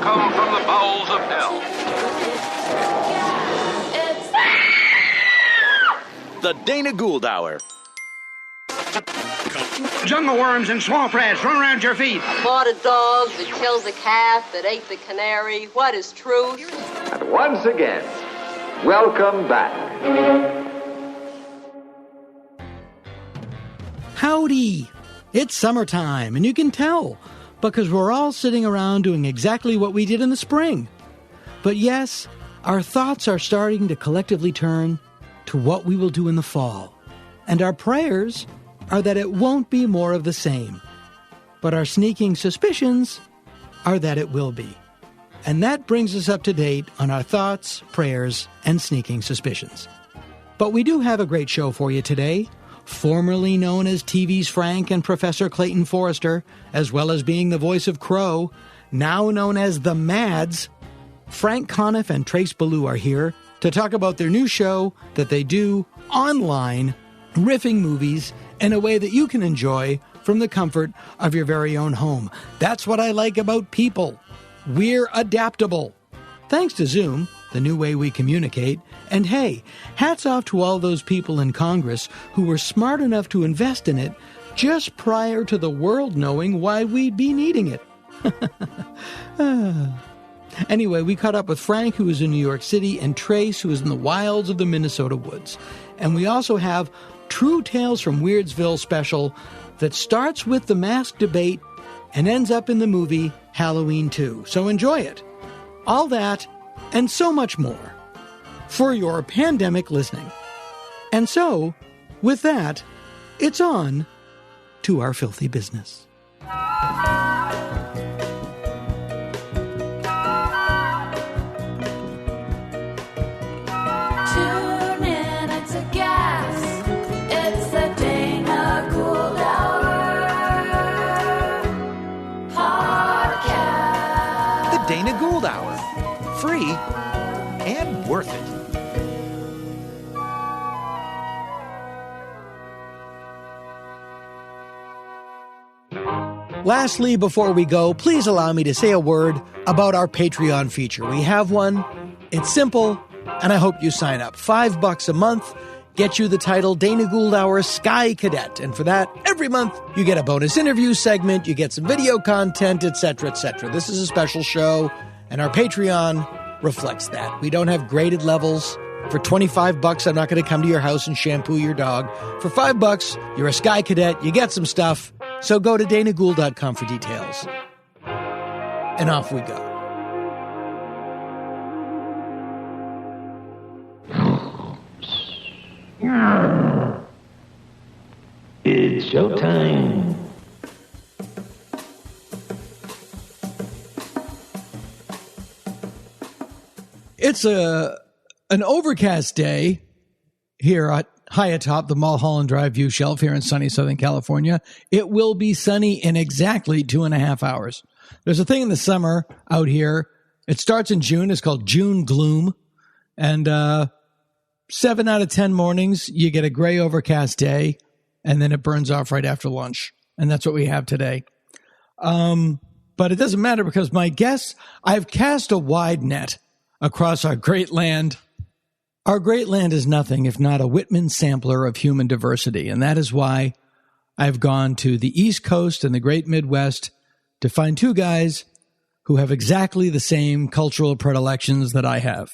come from the bowels of hell. The Dana Gould Hour. Jungle worms and swamp rats run around your feet. I fought a dog that killed the calf that ate the canary. What is truth? And once again, welcome back. Howdy! It's summertime, and you can tell, because we're all sitting around doing exactly what we did in the spring. But yes, our thoughts are starting to collectively turn to what we will do in the fall. And our prayers are that it won't be more of the same. But our sneaking suspicions are that it will be. And that brings us up to date on our thoughts, prayers, and sneaking suspicions. But we do have a great show for you today. Formerly known as TV's Frank and Professor Clayton Forrester, as well as being the voice of Crow, now known as the Mads, Frank Conniff and Trace Beaulieu are here to talk about their new show that they do online, riffing movies in a way that you can enjoy from the comfort of your very own home. That's what I like about people. We're adaptable. Thanks to Zoom, the new way we communicate. And hey, hats off to all those people in Congress who were smart enough to invest in it just prior to the world knowing why we'd be needing it. Anyway, we caught up with Frank, who is in New York City, and Trace, who is in the wilds of the Minnesota woods. And we also have True Tales from Weirdsville special that starts with the mask debate and ends up in the movie Halloween 2. So enjoy it. All that and so much more for your pandemic listening. And so, with that, it's on to our filthy business. Dana Gould Hour. Free and worth it. Lastly, before we go, please allow me to say a word about our Patreon feature. We have one. It's simple, and I hope you sign up. $5 a month gets you the title Dana Gould Hour Sky Cadet. And for that, every month, you get a bonus interview segment, you get some video content, etc., etc. This is a special show, and our Patreon reflects that. We don't have graded levels. For $25, I'm not going to come to your house and shampoo your dog. For $5, you're a Sky Cadet, you get some stuff. So go to danagould.com for details. And off we go. It's showtime. It's an overcast day here at high atop the Mulholland Drive view shelf here in sunny Southern California. It will be sunny in exactly 2.5 hours. There's a thing in the summer out here. It starts in June. It's called June gloom. And 7 out of 10 mornings, you get a gray overcast day, and then it burns off right after lunch. And that's what we have today. But it doesn't matter because my guests, I've cast a wide net across our great land. Our great land is nothing if not a Whitman sampler of human diversity. And that is why I've gone to the East Coast and the great Midwest to find two guys who have exactly the same cultural predilections that I have.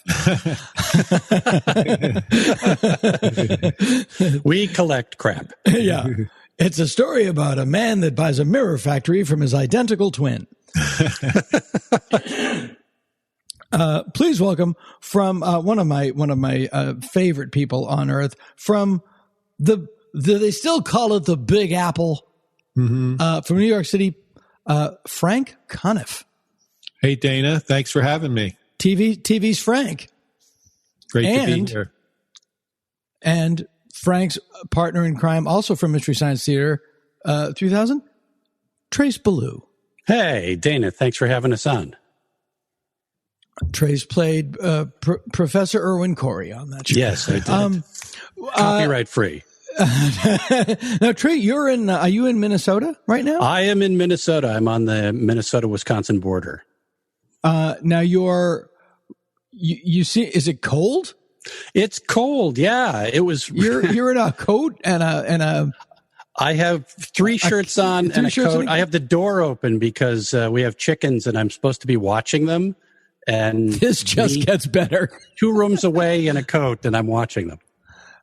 We collect crap. Yeah. It's a story about a man that buys a mirror factory from his identical twin. Please welcome from one of my favorite people on earth, from they still call it the Big Apple, from New York City, Frank Conniff. Hey, Dana. Thanks for having me. TV's Frank. Great to be here. And Frank's partner in crime, also from Mystery Science Theater 3000, Trace Beaulieu. Hey, Dana. Thanks for having us on. Trace played Professor Irwin Corey on that show. Yes, I did. Copyright free. Now, Trey, are you in Minnesota right now? I am in Minnesota. I'm on the Minnesota-Wisconsin border. Now you see, is it cold? It's cold. Yeah, it was. You're in a coat and a. I have 3 shirts on and a coat. I have the door open because we have chickens and I'm supposed to be watching them. And this just gets better. 2 rooms away in a coat and I'm watching them.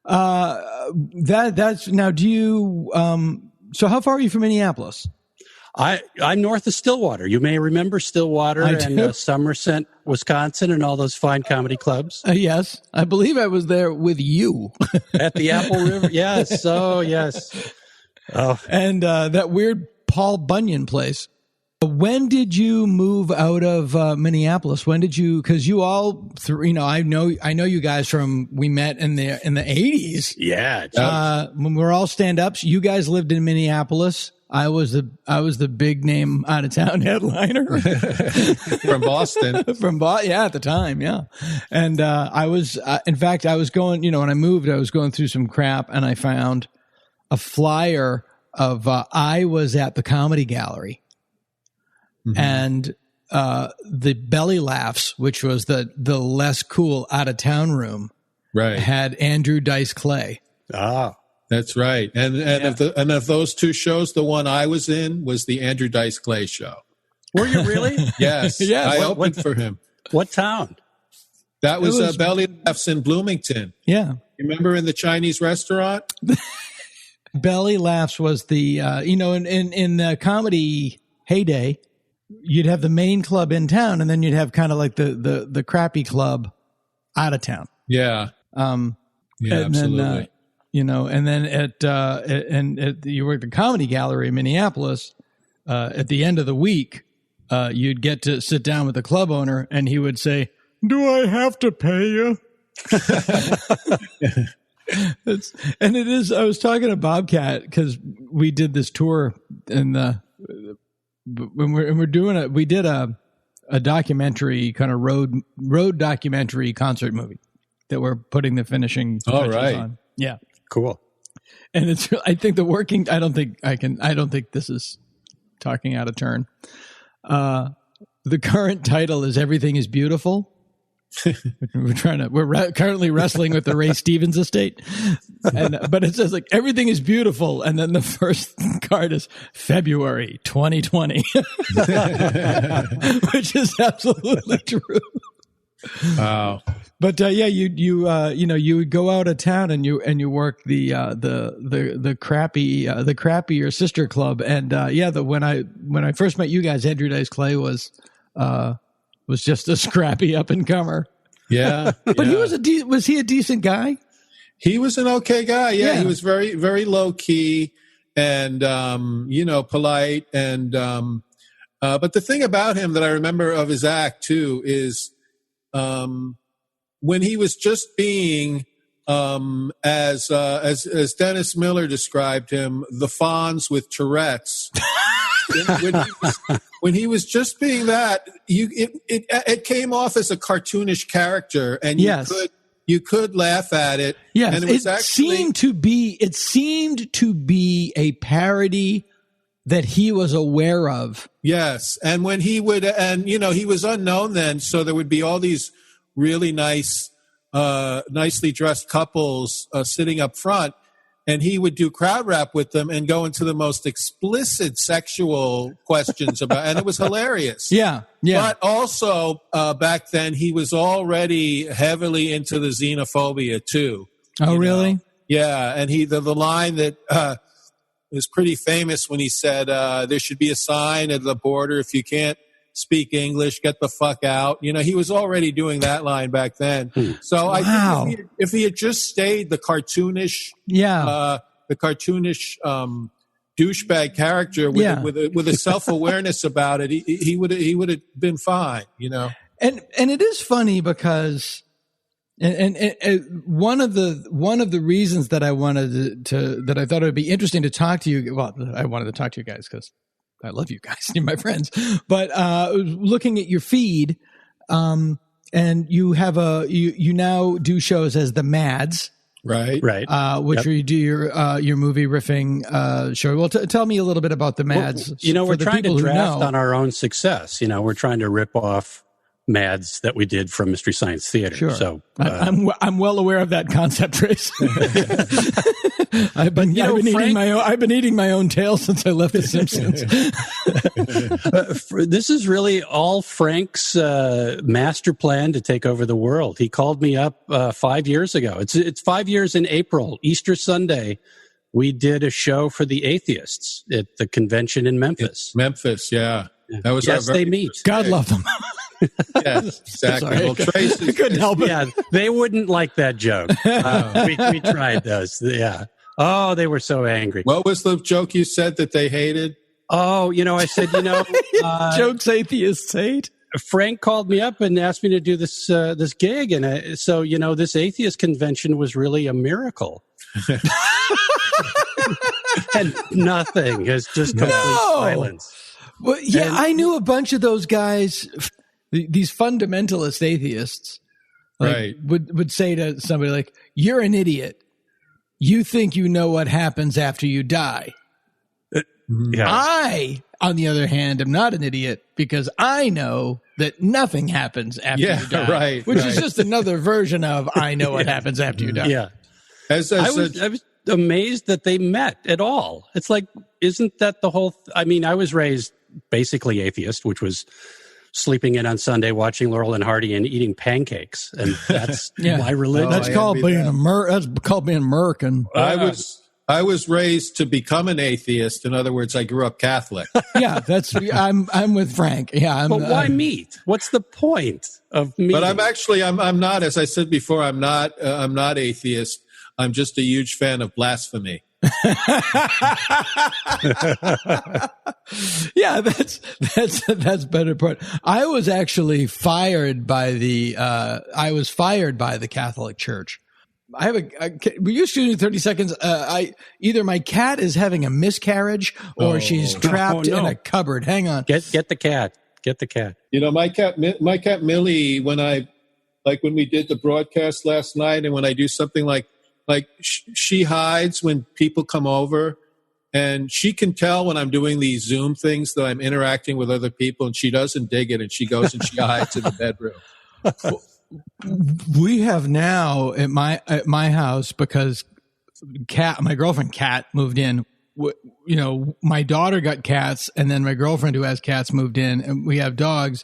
That's now. Do you? So how far are you from Minneapolis? I'm north of Stillwater. You may remember Stillwater and Somerset, Wisconsin, and all those fine comedy clubs. Yes, I believe I was there with you at the Apple River. Yes, yes. Oh, and that weird Paul Bunyan place. When did you move out of Minneapolis? When did you? Because you all, I know you guys from we met in the 80s. Yeah, when we're all stand-ups. You guys lived in Minneapolis. I was the big name out of town headliner from Boston. Yeah, at the time, yeah. And I was, in fact, I was going. When I moved, I was going through some crap, and I found a flyer of I was at the Comedy Gallery. Mm-hmm. And the Belly Laughs, which was the less cool out of town room, right, had Andrew Dice Clay. Ah, that's right. And of those 2 shows, the one I was in was the Andrew Dice Clay show. Were you really? Yes. Yes. I opened for him. What town? That was Belly Laughs in Bloomington. Yeah. You remember in the Chinese restaurant? Belly Laughs was the in the comedy heyday. You'd have the main club in town, and then you'd have kind of like the crappy club out of town. Yeah. Yeah, absolutely. And then you were at the Comedy Gallery in Minneapolis. At the end of the week, you'd get to sit down with the club owner, and he would say, "Do I have to pay you?" I was talking to Bobcat because we did this tour when we're doing it. We did a documentary, kind of road documentary concert movie that we're putting the finishing touches on. Yeah, cool. And it's. I think the working. I don't think this is talking out of turn. The current title is "Everything Is Beautiful." We're currently wrestling with the Ray Stevens estate, but it says like everything is beautiful, and then the first card is February 2020, which is absolutely true. Wow. But you would go out of town and you work the crappier sister club, and when I first met you guys, Andrew Dice Clay was just a scrappy up and comer. Yeah. But he was he a decent guy? He was an okay guy. Yeah. He was very, very low key and, polite. And, but the thing about him that I remember of his act too is, when he was just being, as Dennis Miller described him, the Fonz with Tourette's. When he was just being that, it came off as a cartoonish character, and you could laugh at it. Yes, and it seemed to be a parody that he was aware of. Yes, and when he would, he was unknown then, so there would be all these really nice, nicely dressed couples sitting up front. And he would do crowd rap with them and go into the most explicit sexual questions and it was hilarious. Yeah. But also, back then, he was already heavily into the xenophobia too. Oh, really? Yeah. And the line that was pretty famous when he said, there should be a sign at the border, if you can't speak English, get the fuck out. He was already doing that line back then. So I think if he had just stayed the cartoonish, douchebag character with a self-awareness about it, he would have been fine. And it is funny because and one of the reasons that I wanted that I thought it would be interesting to talk to you. Well, I wanted to talk to you guys because I love you guys, you're my friends. But looking at your feed, and you have you now do shows as the Mads, right? Which you do your movie riffing show. Well, tell me a little bit about the Mads. Well, we're trying to draft on our own success. We're trying to rip off Mads that we did from Mystery Science Theater. Sure. So I'm well aware of that concept, Trace. I've been eating my own tail since I left The Simpsons. This is really all Frank's master plan to take over the world. He called me up 5 years ago. It's 5 years in April, Easter Sunday. We did a show for the atheists at the convention in Memphis. Memphis, yeah. That was they meet. God love them. Yeah, exactly. Well, Tracy, I couldn't help it. Yeah, they wouldn't like that joke. We tried those. Yeah. Oh, they were so angry. What was the joke you said that they hated? Oh, I said, jokes atheists hate. Frank called me up and asked me to do this gig, and so this atheist convention was really a miracle. And nothing. It's just complete silence. Well, yeah, I knew a bunch of those guys, these fundamentalist atheists, right? Would say to somebody like, "You're an idiot. You think you know what happens after you die." Yeah. I, on the other hand, am not an idiot because I know that nothing happens after you die. Right. Which is just another version of I know what happens after you die. Yeah. I was amazed that they met at all. It's like, isn't that the whole? I was raised basically atheist, which was sleeping in on Sunday, watching Laurel and Hardy, and eating pancakes, and that's my religion. That's called being American. I was raised to become an atheist. In other words, I grew up Catholic. Yeah, I'm with Frank. Yeah, but why meet? What's the point of meeting? But I'm not. As I said before, I'm not atheist. I'm just a huge fan of blasphemy. Yeah, that's better part. I was actually fired by the Catholic Church. I have will you shoot in 30 seconds? Either my cat is having a miscarriage or she's trapped in a cupboard. Hang on. Get the cat. Get the cat. My cat Millie, when we did the broadcast last night, and when I do something like she hides when people come over, and she can tell when I'm doing these Zoom things that I'm interacting with other people, and she doesn't dig it, and she goes and she hides in the bedroom. We have now at my house, because my girlfriend Kat moved in. My daughter got cats, and then my girlfriend who has cats moved in, and we have dogs.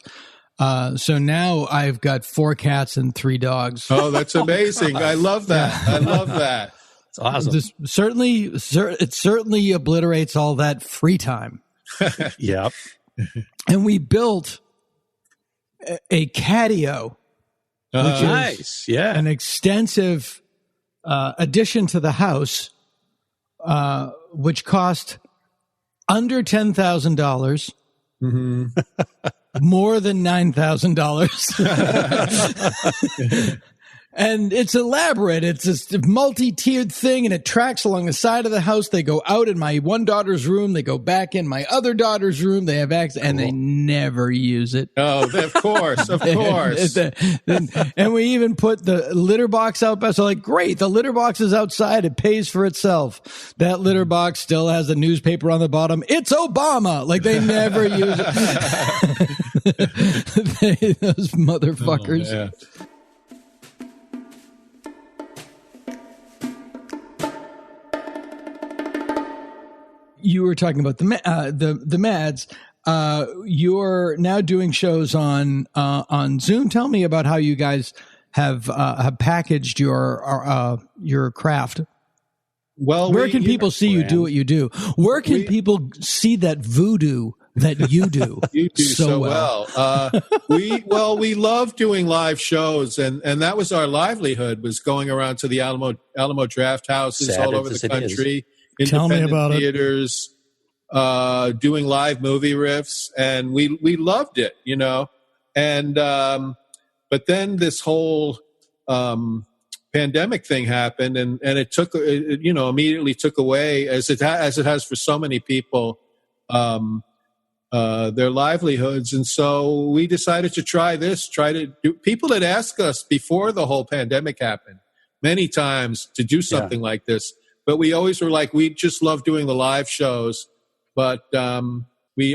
So now I've got 4 cats and 3 dogs. Oh, that's amazing. I love that. I love that. It's awesome. It certainly obliterates all that free time. Yep. And we built a catio, which is an extensive addition to the house, which cost under $10,000. Mm-hmm. More than $9,000. And it's elaborate. It's this multi-tiered thing, and it tracks along the side of the house. They go out in my one daughter's room. They go back in my other daughter's room. They have access, and they never use it. Oh, of course, of course. And we even put the litter box out. So great, the litter box is outside. It pays for itself. That litter box still has a newspaper on the bottom. It's Obama. They never use it. Those motherfuckers. Oh, yeah. You were talking about the Mads. You're now doing shows on Zoom. Tell me about how you guys have packaged your craft. Well, where can people see you do what you do? Where can people see that voodoo that you do? You do so well. We love doing live shows, and that was our livelihood, was going around to the Alamo Draft Houses all over the country. Tell me about theaters, doing live movie riffs, and we loved it, And but then this whole pandemic thing happened, and it immediately took away, as it has for so many people, their livelihoods. And so we decided to try to do. People had asked us before the whole pandemic happened many times to do something like this. But we always were we just love doing the live shows. But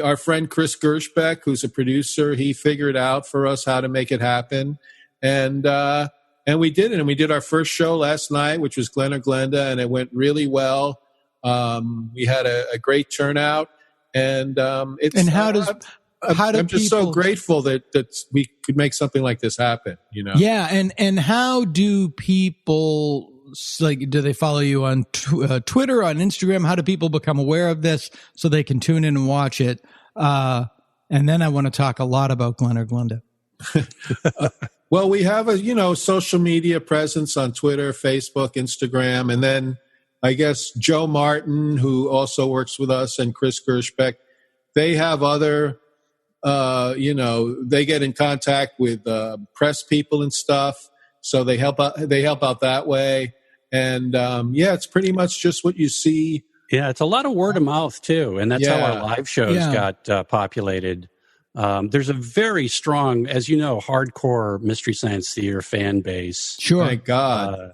our friend Chris Gershbeck, who's a producer, he figured out for us how to make it happen. And we did it. And we did our first show last night, which was Glen or Glenda, and it went really well. We had a great turnout. And I'm just so grateful that we could make something like this happen, you know? Yeah. And how do people, like, do they follow you on Twitter, on Instagram? How do people become aware of this so they can tune in and watch it? And then I want to talk a lot about Glen or Glenda. Well, we have a, social media presence on Twitter, Facebook, Instagram, and then I guess Joe Martin, who also works with us, and Chris Gershbeck, they have other, they get in contact with press people and stuff, so they help out that way. And it's pretty much just what you see. Yeah, it's a lot of word of mouth too, and that's how our live shows got populated. There's a very strong, as you know, hardcore Mystery Science Theater fan base. Sure. Thank God.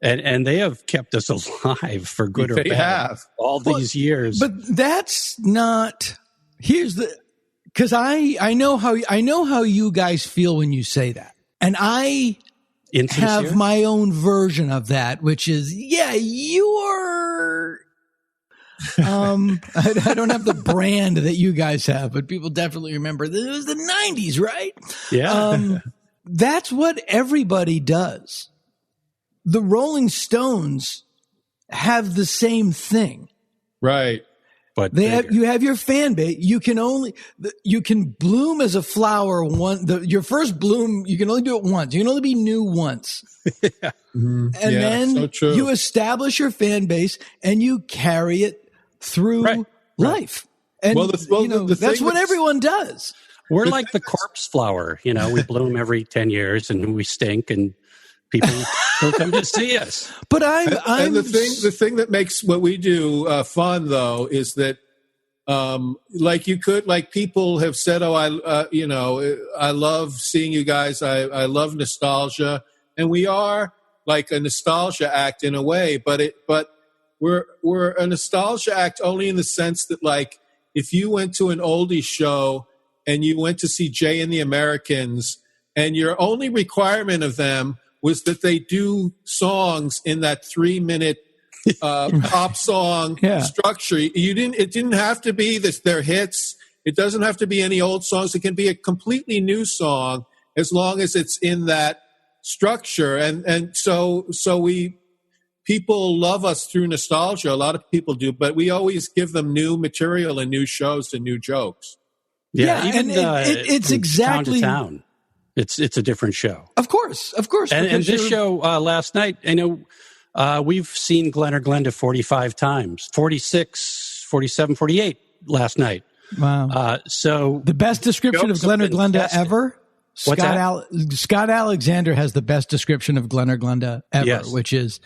And they have kept us alive for good or bad all these years. But that's not. Because I know how you guys feel when you say that, and I have my own version of that, which is you're. I don't have the brand that you guys have, but people definitely remember that it was the 90s, right? Yeah. That's what everybody does. The Rolling Stones have the same thing. Right. But you have your fan base. You can bloom as a flower your first bloom, you can only do it once. You can only be new once. Yeah. Mm-hmm. And then you establish your fan base and you carry it through life. And that's what everyone does. We're like the corpse flower, we bloom every 10 years and we stink and people still come to see us. But and the thing that makes what we do fun though is that people have said, I love seeing you guys. I love nostalgia, and we are like a nostalgia act in a way, but we're a nostalgia act only in the sense that, like, if you went to an oldies show and you went to see Jay and the Americans, and your only requirement of them was that they do songs in that 3-minute pop song structure. It didn't have to be their hits. It doesn't have to be any old songs. It can be a completely new song as long as it's in that structure. And so people love us through nostalgia. A lot of people do, but we always give them new material and new shows and new jokes. Yeah, even it's exactly town to town. It's a different show. Of course. And this show last night, I know we've seen Glen or Glenda 45 times, 46, 47, 48 last night. Wow. So the best description of Glen or Glenda ever? Scott Alexander has the best description of Glen or Glenda ever, which is,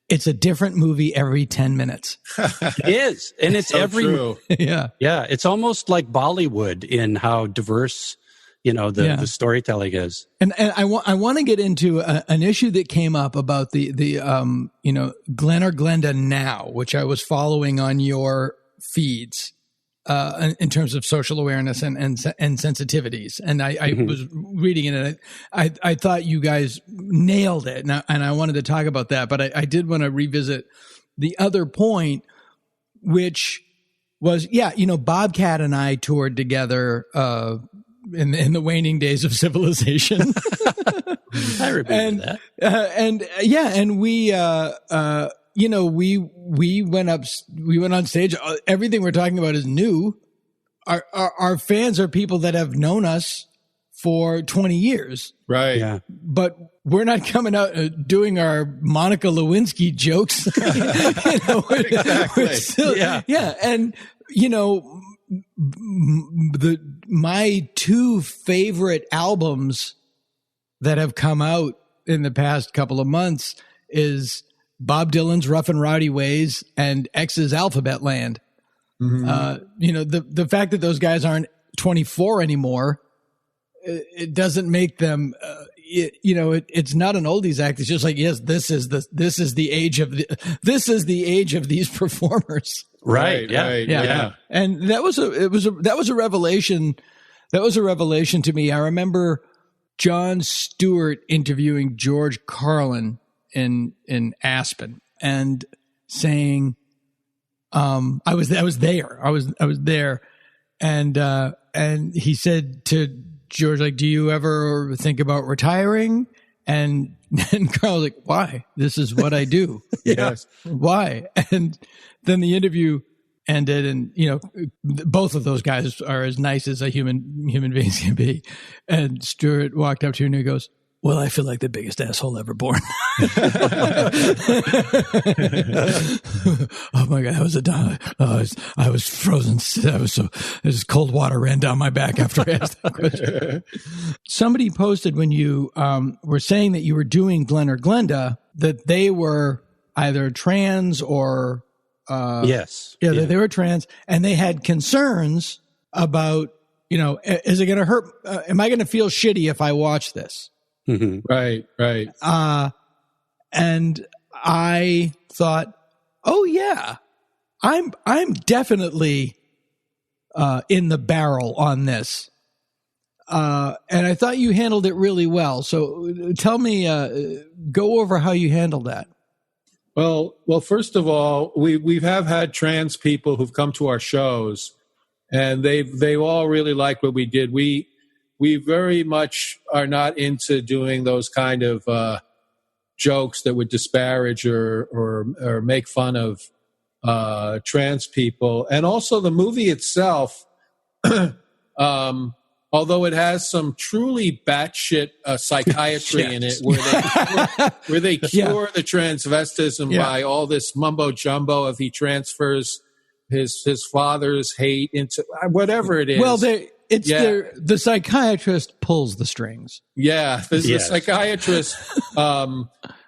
it's a different movie every 10 minutes. It is. And it's so true. Yeah. It's almost like Bollywood in how diverse, the storytelling is. And I want to get into an issue that came up about the Glen or Glenda Now, which I was following on your feeds. In terms of social awareness and sensitivities. And I was reading it, and I thought you guys nailed it. And I wanted to talk about that, but I did want to revisit the other point, which was, Bobcat and I toured together in the waning days of civilization. I remember that. And we went on stage. Everything we're talking about is new. Our fans are people that have known us for 20 years. Right. Yeah. But we're not coming out doing our Monica Lewinsky jokes. Exactly. We're still, yeah. And, my two favorite albums that have come out in the past couple of months is Bob Dylan's Rough and Rowdy Ways and X's Alphabet Land. Mm-hmm. The fact that those guys aren't 24 anymore, it doesn't make them, it's not an oldies act. It's just like, yes, this is the age of these performers. Right. Yeah. Yeah. And that was a revelation. That was a revelation to me. I remember Jon Stewart interviewing George Carlin in Aspen and saying, I was there. And he said to George, like, do you ever think about retiring? And Carl was like, why? This is what I do. Yes. Why? And then the interview ended, and both of those guys are as nice as a human beings can be. And Stewart walked up to him and he goes, well, I feel like the biggest asshole ever born. Oh my God, I was frozen. There's cold water ran down my back after I asked that question. Somebody posted when you were saying that you were doing Glenn or Glenda that they were either trans or yes. Yeah, they were trans, and they had concerns about, is it going to hurt? Am I going to feel shitty if I watch this? Mm-hmm. Right. And I thought, oh yeah, I'm definitely in the barrel on this. And I thought you handled it really well. So tell me, go over how you handled that. Well, first of all, we have had trans people who've come to our shows, and they all really like what we did. We very much are not into doing those kind of jokes that would disparage or make fun of trans people. And also the movie itself, although it has some truly batshit psychiatry in it, where they cure the transvestism by all this mumbo jumbo if he transfers his father's hate into whatever it is. Well, the psychiatrist pulls the strings. Yeah, the psychiatrist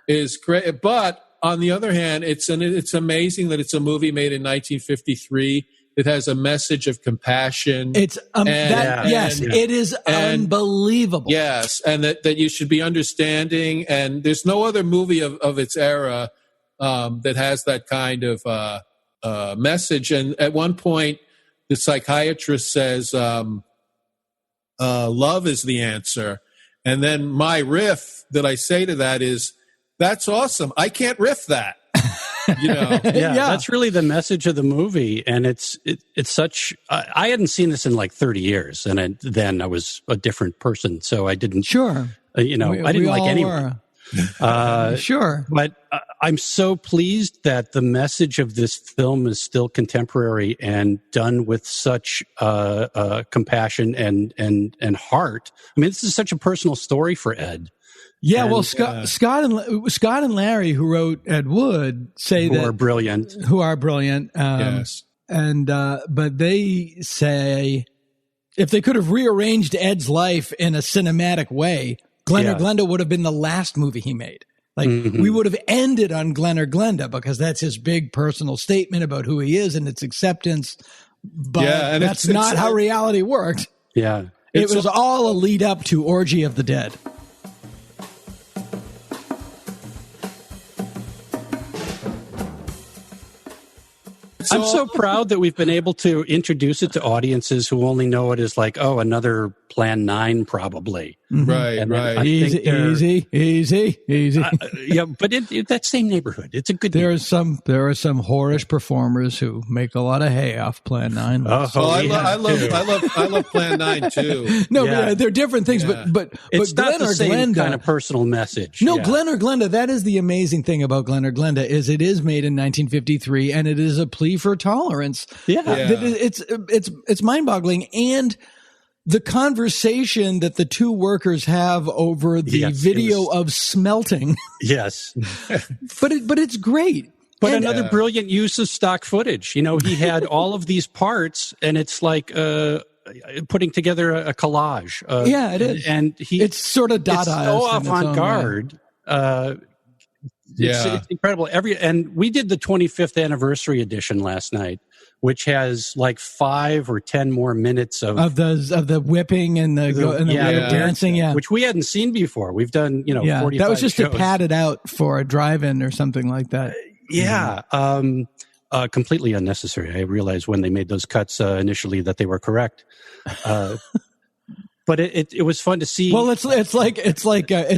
is great. But on the other hand, it's amazing that it's a movie made in 1953. It has a message of compassion. It is unbelievable. Yes, and that you should be understanding. And there's no other movie of its era that has that kind of message. And at one point, the psychiatrist says, love is the answer. And then my riff that I say to that is, that's awesome. I can't riff that. That's really the message of the movie. And it's such, I hadn't seen this in like 30 years. And then I was a different person. So I didn't, I didn't like anyone. Sure. But I'm so pleased that the message of this film is still contemporary and done with such compassion and heart. I mean, this is such a personal story for Ed. Yeah, well, Scott and Larry, who wrote Ed Wood, who are brilliant. Yes. But they say if they could have rearranged Ed's life in a cinematic way, Glenn or Glenda would have been the last movie he made. Like we would have ended on Glenn or Glenda because that's his big personal statement about who he is and its acceptance. But that's not how reality worked. Yeah. It was all a lead up to Orgy of the Dead. I'm so proud that we've been able to introduce it to audiences who only know it as like, another Plan 9 probably. Right. Easy. But that same neighborhood, it's a good there are some whorish performers who make a lot of hay off Plan 9. I love Plan 9 too. But they're different things, but it's Glenn not the or same Glenda, kind of personal message. No, Glenn or Glenda, that is the amazing thing about Glenn or Glenda is it is made in 1953 and it is a plea for tolerance. It's mind-boggling. And the conversation that the two workers have over the video of smelting. Yes. but it's great. But another brilliant use of stock footage. He had all of these parts and it's like putting together a collage. It is. And it's sort of Dadaist. It's so avant-garde. It's incredible. And we did the 25th anniversary edition last night, which has like 5 or 10 more minutes of the whipping and the dancing, which we hadn't seen before. We've done 45 that was just shows. to pad it out for a drive-in or something like that. completely unnecessary. I realized when they made those cuts initially that they were correct. But it was fun to see. Well, it's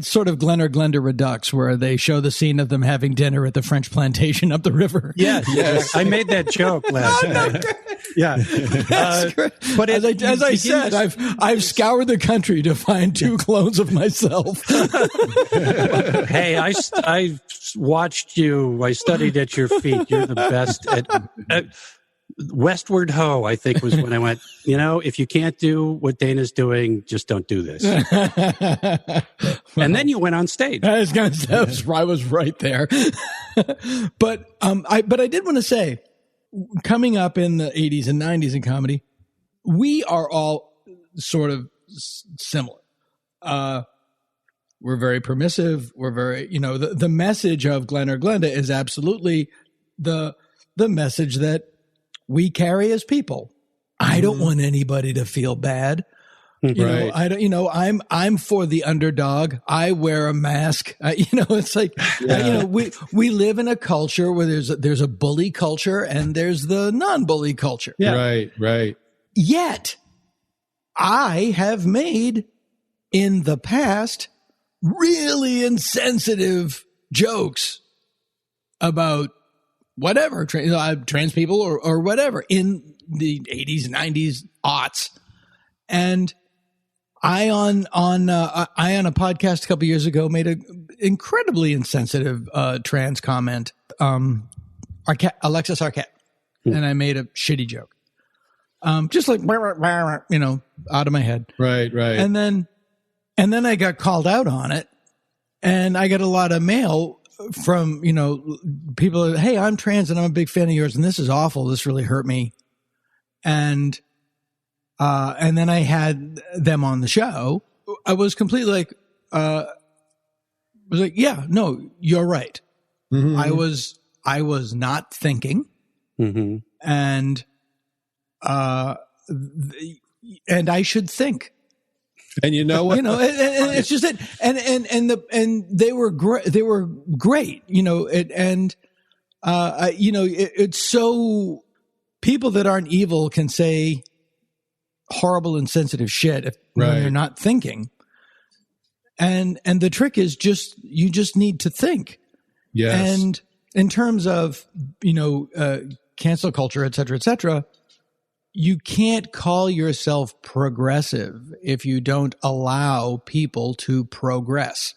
sort of Glen or Glenda Redux, where they show the scene of them having dinner at the French plantation up the river. Yes. I made that joke last night. Yeah, but as I said, I've scoured the country to find 2 clones of myself. Hey, I watched you. I studied at your feet. You're the best at Westward Ho, I think, was when I went, if you can't do what Dana's doing, just don't do this. And then you went on stage. I was right there. But I did want to say, coming up in the 80s and 90s in comedy, we are all sort of similar. We're very permissive. We're very, the message of Glen or Glenda is absolutely the message that we carry as people. I don't want anybody to feel bad. I'm for the underdog. I wear a mask. It's like, we live in a culture where there's a bully culture and there's the non-bully culture. Yeah. Right. Yet I have made in the past really insensitive jokes about whatever, trans people or whatever in the 80s, 90s, aughts. And I on a podcast a couple years ago made an incredibly insensitive trans comment, Alexis Arquette, and I made a shitty joke, just like out of my head, right, and then I got called out on it, and I got a lot of mail from people. Hey, I'm trans and I'm a big fan of yours, and this is awful. This really hurt me, and then I had them on the show. I was completely yeah, no, you're right. Mm-hmm. I was not thinking, and I should think. And you know what? And it's just it. And they were great. They were great. It's so people that aren't evil can say horrible, insensitive shit when you're not thinking. And the trick is you just need to think. Yes. And in terms of cancel culture, et cetera, you can't call yourself progressive if you don't allow people to progress.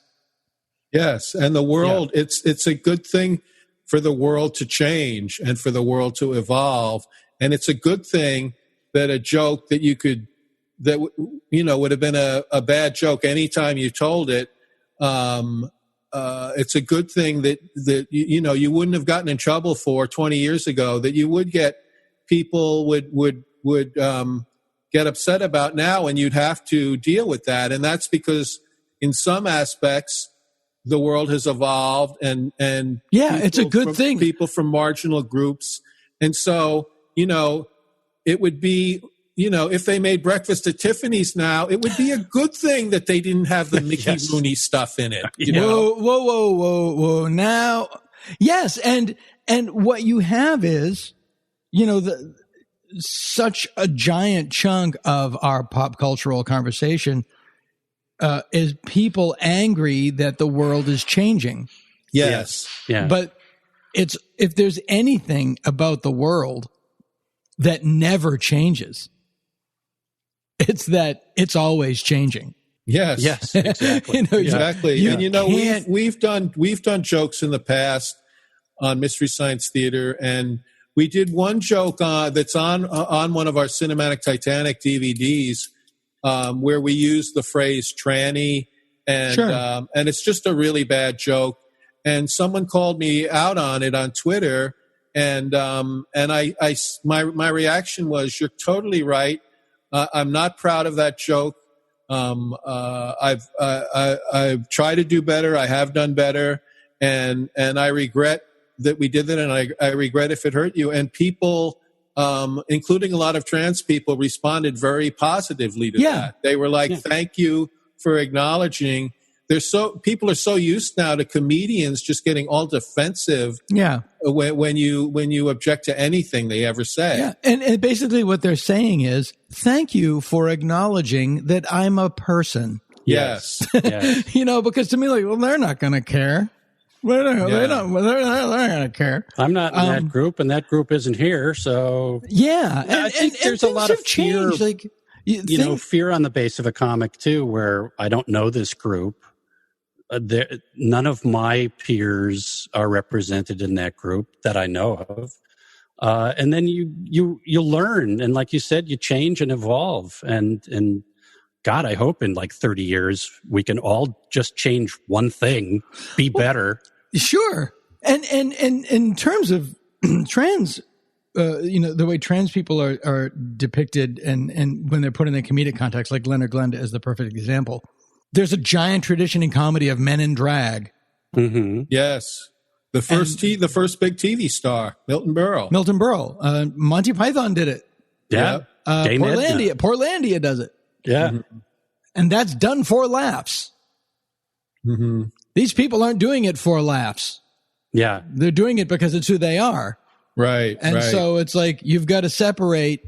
Yes, and the world, it's a good thing for the world to change and for the world to evolve, and it's a good thing that a joke that would have been a bad joke anytime you told it. It's a good thing that you wouldn't have gotten in trouble for 20 years ago, that you would get people would get upset about now, and you'd have to deal with that. And that's because in some aspects the world has evolved, and it's a good thing. People from marginal groups, and so it would be if they made breakfast at Tiffany's now, it would be a good thing that they didn't have the Mickey Rooney stuff in it. Whoa! Now, yes, and what you have is. Such a giant chunk of our pop cultural conversation is people angry that the world is changing. Yes. Yeah. But if there's anything about the world that never changes, it's that it's always changing. Yes. Yes. Exactly. Exactly. And we've done jokes in the past on Mystery Science Theater, and we did one joke that's on one of our Cinematic Titanic DVDs where we used the phrase tranny, and it's just a really bad joke. And someone called me out on it on Twitter, and my reaction was, "You're totally right. I'm not proud of that joke. I've tried to do better. I have done better, and I regret that we did that, and I regret if it hurt you." And people, including a lot of trans people, responded very positively to that. They were like, "Thank you for acknowledging people are so used now to comedians just getting all defensive. Yeah. When you object to anything they ever say. Yeah. And basically what they're saying is, thank you for acknowledging that I'm a person. Yes. Yes. Because to me, like, well, they're not going to care. They're not going to care. I'm not in that group, and that group isn't here. So yeah, I think there's a lot of fear, like fear on the base of a comic too, where I don't know this group. None of my peers are represented in that group that I know of. And then you learn, and like you said, you change and evolve. And God, I hope in like 30 years we can all just change one thing, be better. Sure. And in terms of trans, the way trans people are depicted and when they're put in a comedic context, like Leonard Glenda is the perfect example. There's a giant tradition in comedy of men in drag. Mm-hmm. Yes. The first big TV star, Milton Berle. Monty Python did it. Yeah. Portlandia does it. Yeah. Mm-hmm. And that's done for laughs. Mm-hmm. These people aren't doing it for laughs. Yeah. They're doing it because it's who they are. Right. And so it's like, you've got to separate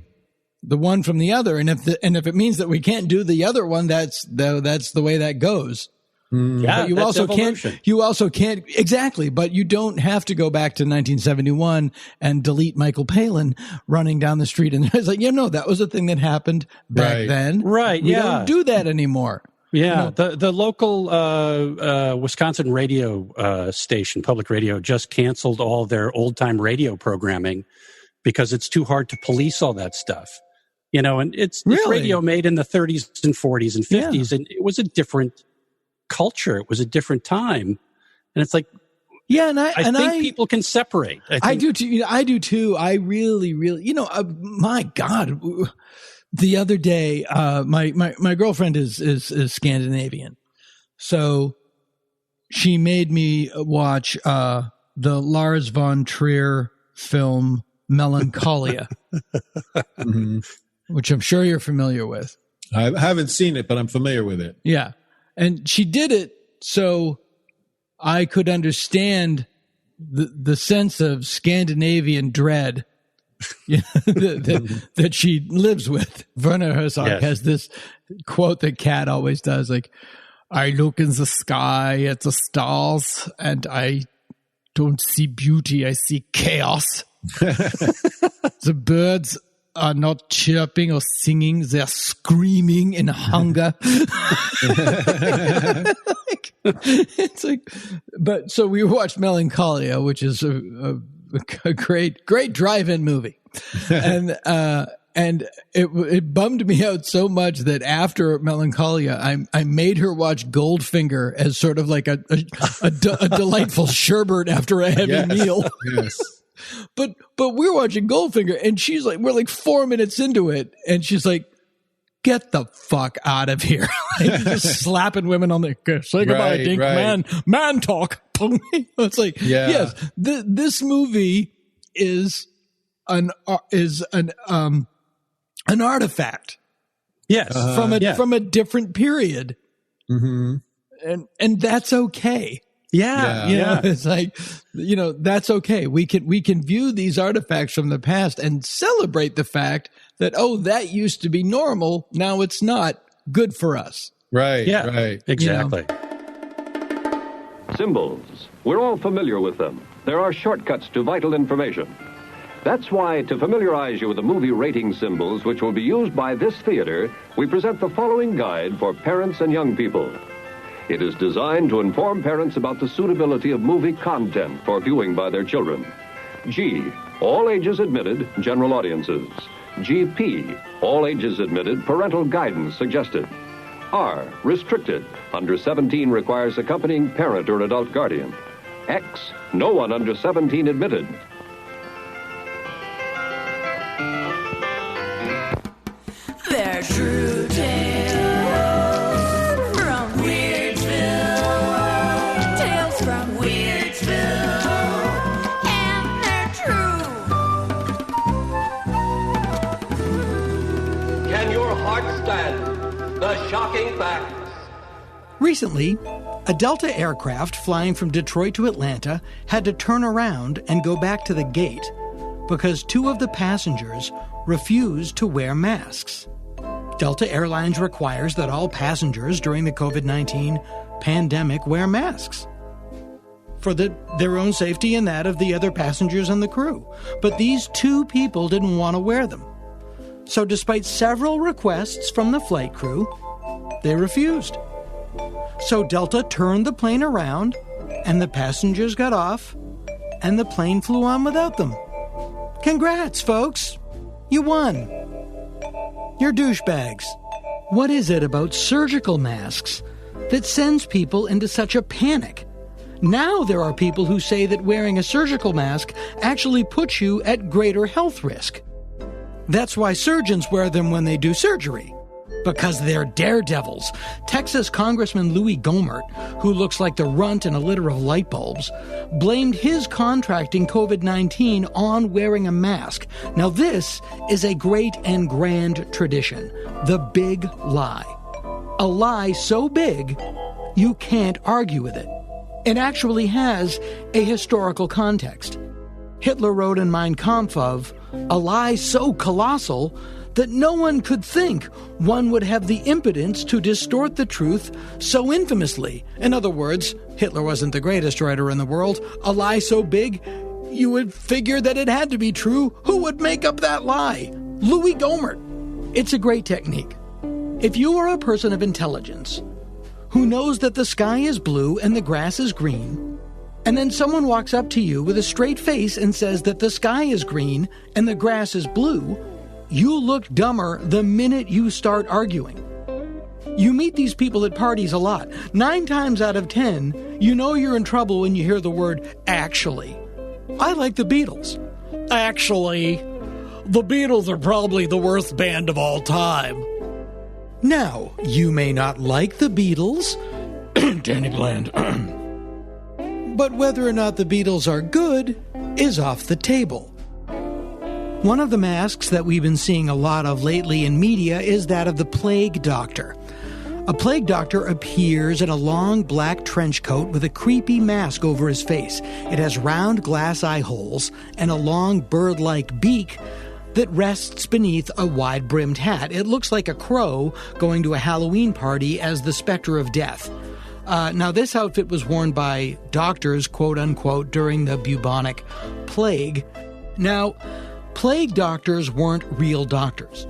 the one from the other. And if it means that we can't do the other one, that's the way that goes. Yeah. But you also can't, exactly. But you don't have to go back to 1971 and delete Michael Palin running down the street. And it's like, that was a thing that happened back then. Right. We don't do that anymore. Yeah, the local Wisconsin radio station, public radio, just canceled all their old-time radio programming because it's too hard to police all that stuff. And it's radio made in the 30s and 40s and 50s, and it was a different culture. It was a different time. And it's like, I think people can separate. I do too. I really, really, my God. The other day, my girlfriend is Scandinavian, so she made me watch the Lars von Trier film Melancholia, Mm-hmm. which I'm sure you're familiar with. I haven't seen it, but I'm familiar with it. Yeah, and she did it so I could understand the sense of Scandinavian dread. that she lives with. Werner Herzog has this quote that Kat always does, like, I look in the sky at the stars and I don't see beauty, I see chaos. The birds are not chirping or singing, they're screaming in hunger. But so we watched Melancholia, which is a great drive-in movie. And it bummed me out so much that after Melancholia, I made her watch Goldfinger as sort of like a delightful sherbet after a heavy meal. Yes. But we're watching Goldfinger, and she's like, we're like 4 minutes into it, and she's like, get the fuck out of here. Like, just slapping women on the, say goodbye, Dink, man talk. It's like, yes, this movie is an artifact. Yes. From a different period. Mm-hmm. And that's okay. Yeah. It's like, that's okay. We can view these artifacts from the past and celebrate the fact that, that used to be normal. Now it's not good for us. Right. Yeah. Right. Exactly. Symbols. We're all familiar with them. There are shortcuts to vital information. That's why, to familiarize you with the movie rating symbols which will be used by this theater, we present the following guide for parents and young people. It is designed to inform parents about the suitability of movie content for viewing by their children. G, all ages admitted, general audiences. GP, all ages admitted, parental guidance suggested. R, restricted, under 17 requires accompanying parent or adult guardian. X, no one under 17 admitted. They're true tales from Weirdsville. Tales from Weirdsville. And they're true. Can your heart stand the shocking facts? Recently, a Delta aircraft flying from Detroit to Atlanta had to turn around and go back to the gate because 2 of the passengers refused to wear masks. Delta Airlines requires that all passengers during the COVID-19 pandemic wear masks for their own safety and that of the other passengers and the crew. But these 2 people didn't want to wear them. So despite several requests from the flight crew, they refused. So Delta turned the plane around, and the passengers got off, and the plane flew on without them. Congrats, folks! You won! You're douchebags. What is it about surgical masks that sends people into such a panic? Now there are people who say that wearing a surgical mask actually puts you at greater health risk. That's why surgeons wear them when they do surgery. Because they're daredevils. Texas Congressman Louis Gohmert, who looks like the runt in a litter of light bulbs, blamed his contracting COVID-19 on wearing a mask. Now this is a great and grand tradition. The big lie. A lie so big, you can't argue with it. It actually has a historical context. Hitler wrote in Mein Kampf of a lie so colossal that no one could think one would have the impudence to distort the truth so infamously. In other words, Hitler wasn't the greatest writer in the world. A lie so big, you would figure that it had to be true. Who would make up that lie? Louis Gohmert. It's a great technique. If you are a person of intelligence who knows that the sky is blue and the grass is green, and then someone walks up to you with a straight face and says that the sky is green and the grass is blue, you look dumber the minute you start arguing. You meet these people at parties a lot. 9 times out of 10, you know you're in trouble when you hear the word actually. I like the Beatles. Actually, the Beatles are probably the worst band of all time. Now, you may not like the Beatles, Danny Bland, but whether or not the Beatles are good is off the table. One of the masks that we've been seeing a lot of lately in media is that of the plague doctor. A plague doctor appears in a long black trench coat with a creepy mask over his face. It has round glass eye holes and a long bird-like beak that rests beneath a wide-brimmed hat. It looks like a crow going to a Halloween party as the specter of death. Now, this outfit was worn by doctors, quote-unquote, during the bubonic plague. Now, plague doctors weren't real doctors.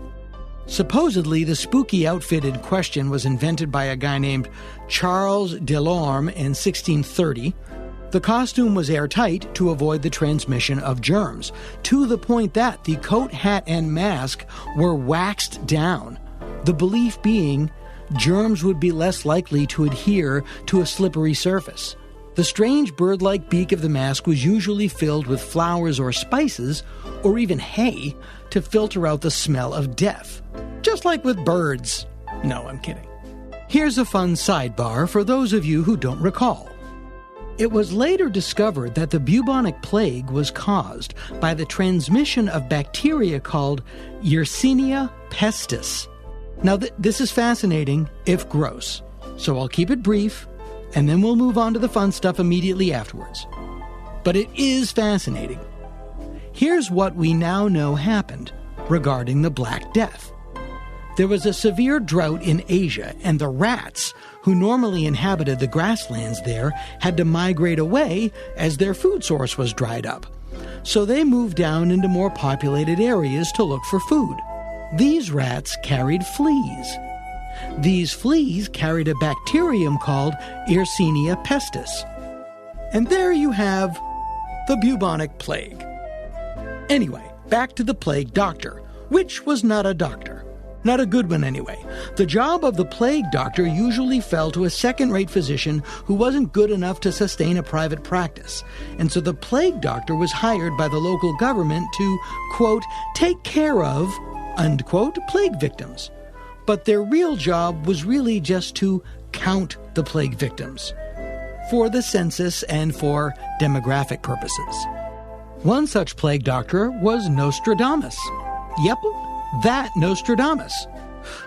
Supposedly, the spooky outfit in question was invented by a guy named Charles Delorme in 1630. The costume was airtight to avoid the transmission of germs, to the point that the coat, hat, and mask were waxed down. The belief being germs would be less likely to adhere to a slippery surface. The strange bird-like beak of the mask was usually filled with flowers or spices, or even hay, to filter out the smell of death. Just like with birds. No, I'm kidding. Here's a fun sidebar for those of you who don't recall. It was later discovered that the bubonic plague was caused by the transmission of bacteria called Yersinia pestis. Now, this is fascinating, if gross, so I'll keep it brief, and then we'll move on to the fun stuff immediately afterwards. But it is fascinating. Here's what we now know happened regarding the Black Death. There was a severe drought in Asia, and the rats, who normally inhabited the grasslands there, had to migrate away as their food source was dried up. So they moved down into more populated areas to look for food. These rats carried fleas. These fleas carried a bacterium called Yersinia pestis. And there you have the bubonic plague. Anyway, back to the plague doctor, which was not a doctor. Not a good one anyway. The job of the plague doctor usually fell to a second-rate physician who wasn't good enough to sustain a private practice. And so the plague doctor was hired by the local government to, quote, take care of, unquote, plague victims. But their real job was really just to count the plague victims for the census and for demographic purposes. One such plague doctor was Nostradamus. Yep, that Nostradamus.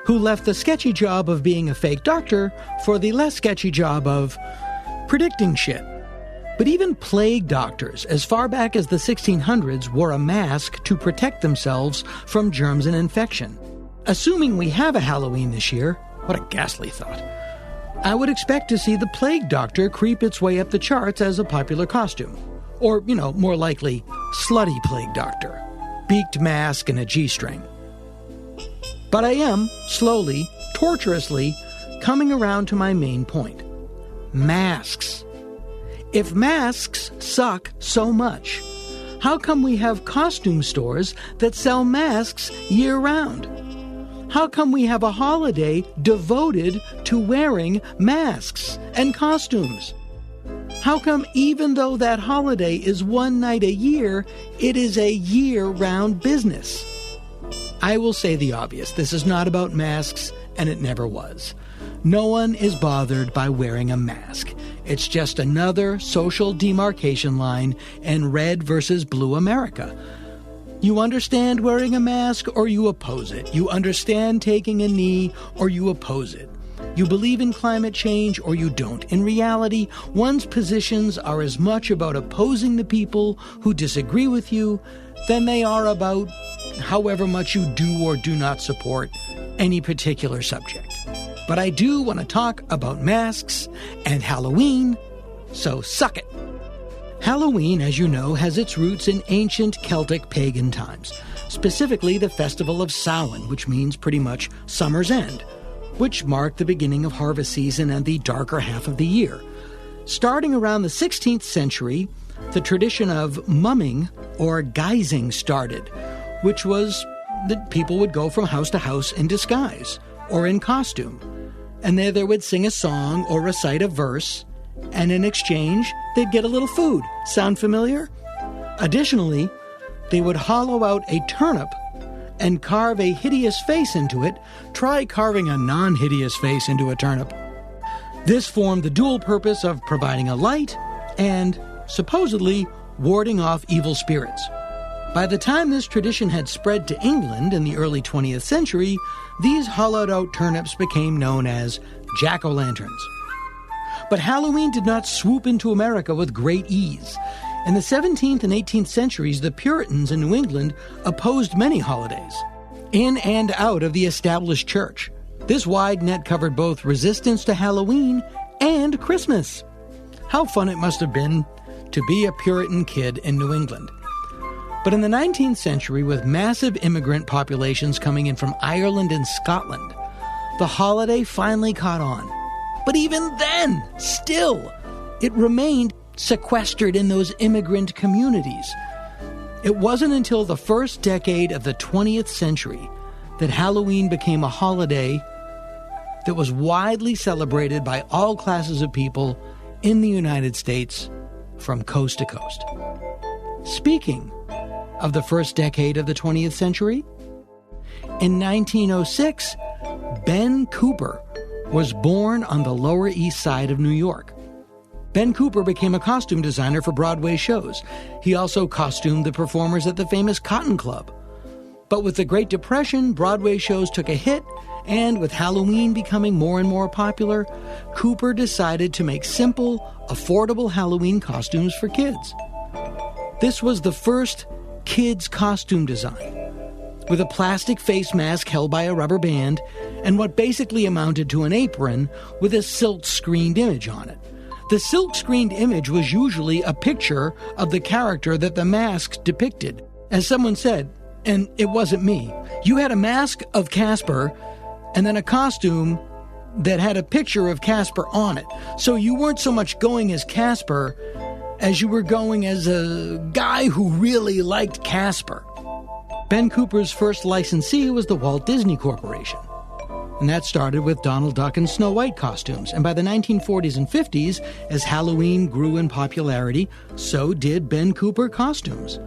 who left the sketchy job of being a fake doctor for the less sketchy job of predicting shit. But even plague doctors, as far back as the 1600s, wore a mask to protect themselves from germs and infection. Assuming we have a Halloween this year, what a ghastly thought, I would expect to see the plague doctor creep its way up the charts as a popular costume. Or, more likely, slutty plague doctor. Beaked mask and a G-string. But I am, slowly, torturously, coming around to my main point. Masks. If masks suck so much, how come we have costume stores that sell masks year-round? How come we have a holiday devoted to wearing masks and costumes? How come even though that holiday is one night a year, it is a year-round business? I will say the obvious. This is not about masks, and it never was. No one is bothered by wearing a mask. It's just another social demarcation line in red versus blue America. You understand wearing a mask or you oppose it. You understand taking a knee or you oppose it. You believe in climate change or you don't. In reality, one's positions are as much about opposing the people who disagree with you than they are about however much you do or do not support any particular subject. But I do want to talk about masks and Halloween, so suck it. Halloween, as you know, has its roots in ancient Celtic pagan times, specifically the festival of Samhain, which means pretty much summer's end, which marked the beginning of harvest season and the darker half of the year. Starting around the 16th century, the tradition of mumming or guising started, which was that people would go from house to house in disguise or in costume. And there they would sing a song or recite a verse, and in exchange, they'd get a little food. Sound familiar? Additionally, they would hollow out a turnip and carve a hideous face into it. Try carving a non-hideous face into a turnip. This formed the dual purpose of providing a light and, supposedly, warding off evil spirits. By the time this tradition had spread to England in the early 20th century, these hollowed-out turnips became known as jack-o'-lanterns. But Halloween did not swoop into America with great ease. In the 17th and 18th centuries, the Puritans in New England opposed many holidays, in and out of the established church. This wide net covered both resistance to Halloween and Christmas. How fun it must have been to be a Puritan kid in New England. But in the 19th century, with massive immigrant populations coming in from Ireland and Scotland, the holiday finally caught on. But even then, still, it remained sequestered in those immigrant communities. It wasn't until the first decade of the 20th century that Halloween became a holiday that was widely celebrated by all classes of people in the United States from coast to coast. Speaking of the first decade of the 20th century, in 1906, Ben Cooper was born on the Lower East Side of New York. Ben Cooper became a costume designer for Broadway shows. He also costumed the performers at the famous Cotton Club. But with the Great Depression, Broadway shows took a hit, and with Halloween becoming more and more popular, Cooper decided to make simple, affordable Halloween costumes for kids. This was the first kids' costume design, with a plastic face mask held by a rubber band and what basically amounted to an apron with a silk-screened image on it. The silk-screened image was usually a picture of the character that the mask depicted. As someone said, and it wasn't me, you had a mask of Casper and then a costume that had a picture of Casper on it. So you weren't so much going as Casper as you were going as a guy who really liked Casper. Ben Cooper's first licensee was the Walt Disney Corporation. And that started with Donald Duck and Snow White costumes. And by the 1940s and 50s, as Halloween grew in popularity, so did Ben Cooper costumes.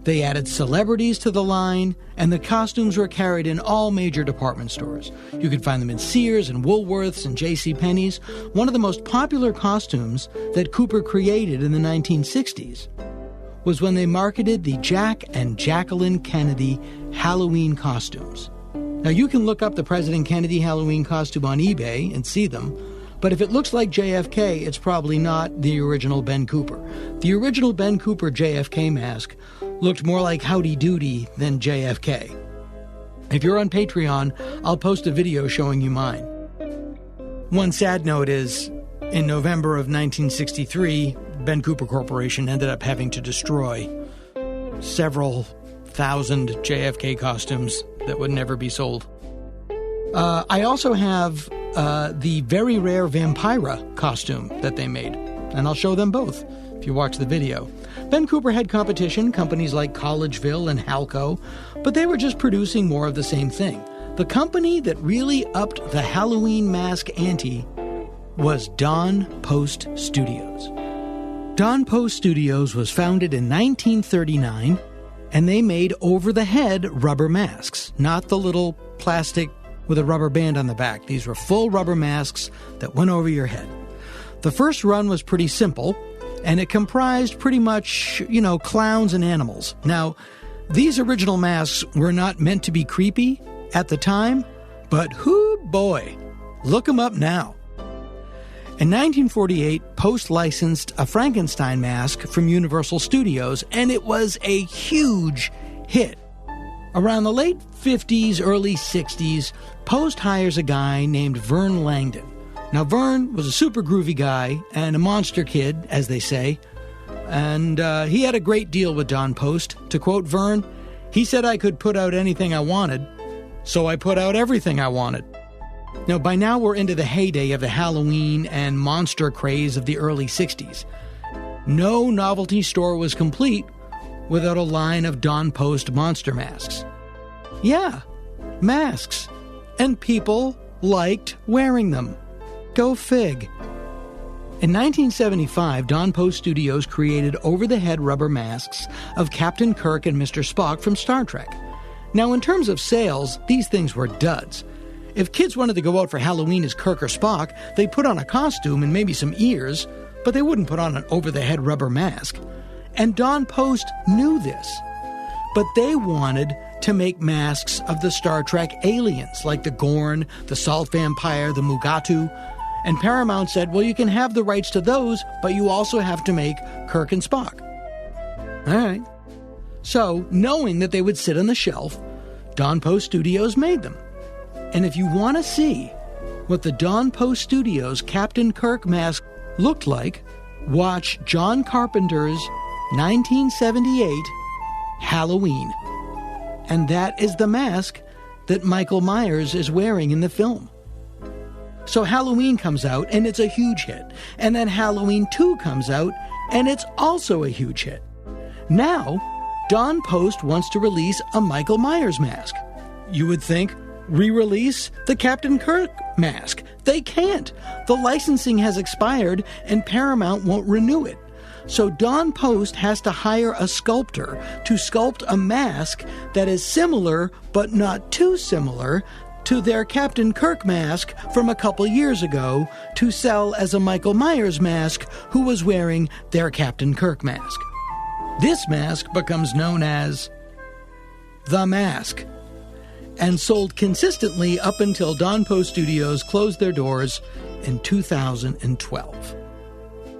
They added celebrities to the line, and the costumes were carried in all major department stores. You could find them in Sears and Woolworths and JCPenney's. One of the most popular costumes that Cooper created in the 1960s was when they marketed the Jack and Jacqueline Kennedy Halloween costumes. Now, you can look up the President Kennedy Halloween costume on eBay and see them, but if it looks like JFK, it's probably not the original Ben Cooper. The original Ben Cooper JFK mask looked more like Howdy Doody than JFK. If you're on Patreon, I'll post a video showing you mine. One sad note is, in November of 1963, Ben Cooper Corporation ended up having to destroy several thousand JFK costumes that would never be sold. I also have the very rare Vampira costume that they made, and I'll show them both if you watch the video. Ben Cooper had competition, companies like Collegeville and Halco, but they were just producing more of the same thing. The company that really upped the Halloween mask ante was Don Post Studios. Don Post Studios was founded in 1939, and they made over-the-head rubber masks, not the little plastic with a rubber band on the back. These were full rubber masks that went over your head. The first run was pretty simple, and it comprised pretty much, clowns and animals. Now, these original masks were not meant to be creepy at the time, but hoo boy, look them up now. In 1948, Post licensed a Frankenstein mask from Universal Studios, and it was a huge hit. Around the late 50s, early 60s, Post hires a guy named Vern Langdon. Now, Vern was a super groovy guy and a monster kid, as they say, and he had a great deal with Don Post. To quote Vern, he said I could put out anything I wanted, so I put out everything I wanted. Now, by now we're into the heyday of the Halloween and monster craze of the early 60s. No novelty store was complete without a line of Don Post monster masks. Yeah, masks. And people liked wearing them. Go fig. In 1975, Don Post Studios created over-the-head rubber masks of Captain Kirk and Mr. Spock from Star Trek. Now, in terms of sales, these things were duds. If kids wanted to go out for Halloween as Kirk or Spock, they'd put on a costume and maybe some ears, but they wouldn't put on an over-the-head rubber mask. And Don Post knew this. But they wanted to make masks of the Star Trek aliens, like the Gorn, the Salt Vampire, the Mugatu. And Paramount said, well, you can have the rights to those, but you also have to make Kirk and Spock. All right. So, knowing that they would sit on the shelf, Don Post Studios made them. And if you want to see what the Don Post Studios Captain Kirk mask looked like, watch John Carpenter's 1978 Halloween. And that is the mask that Michael Myers is wearing in the film. So Halloween comes out, and it's a huge hit. And then Halloween 2 comes out, and it's also a huge hit. Now, Don Post wants to release a Michael Myers mask. You would think, re-release the Captain Kirk mask. They can't. The licensing has expired, and Paramount won't renew it. So Don Post has to hire a sculptor to sculpt a mask that is similar, but not too similar, to their Captain Kirk mask from a couple years ago to sell as a Michael Myers mask who was wearing their Captain Kirk mask. This mask becomes known as The Mask and sold consistently up until Don Post Studios closed their doors in 2012.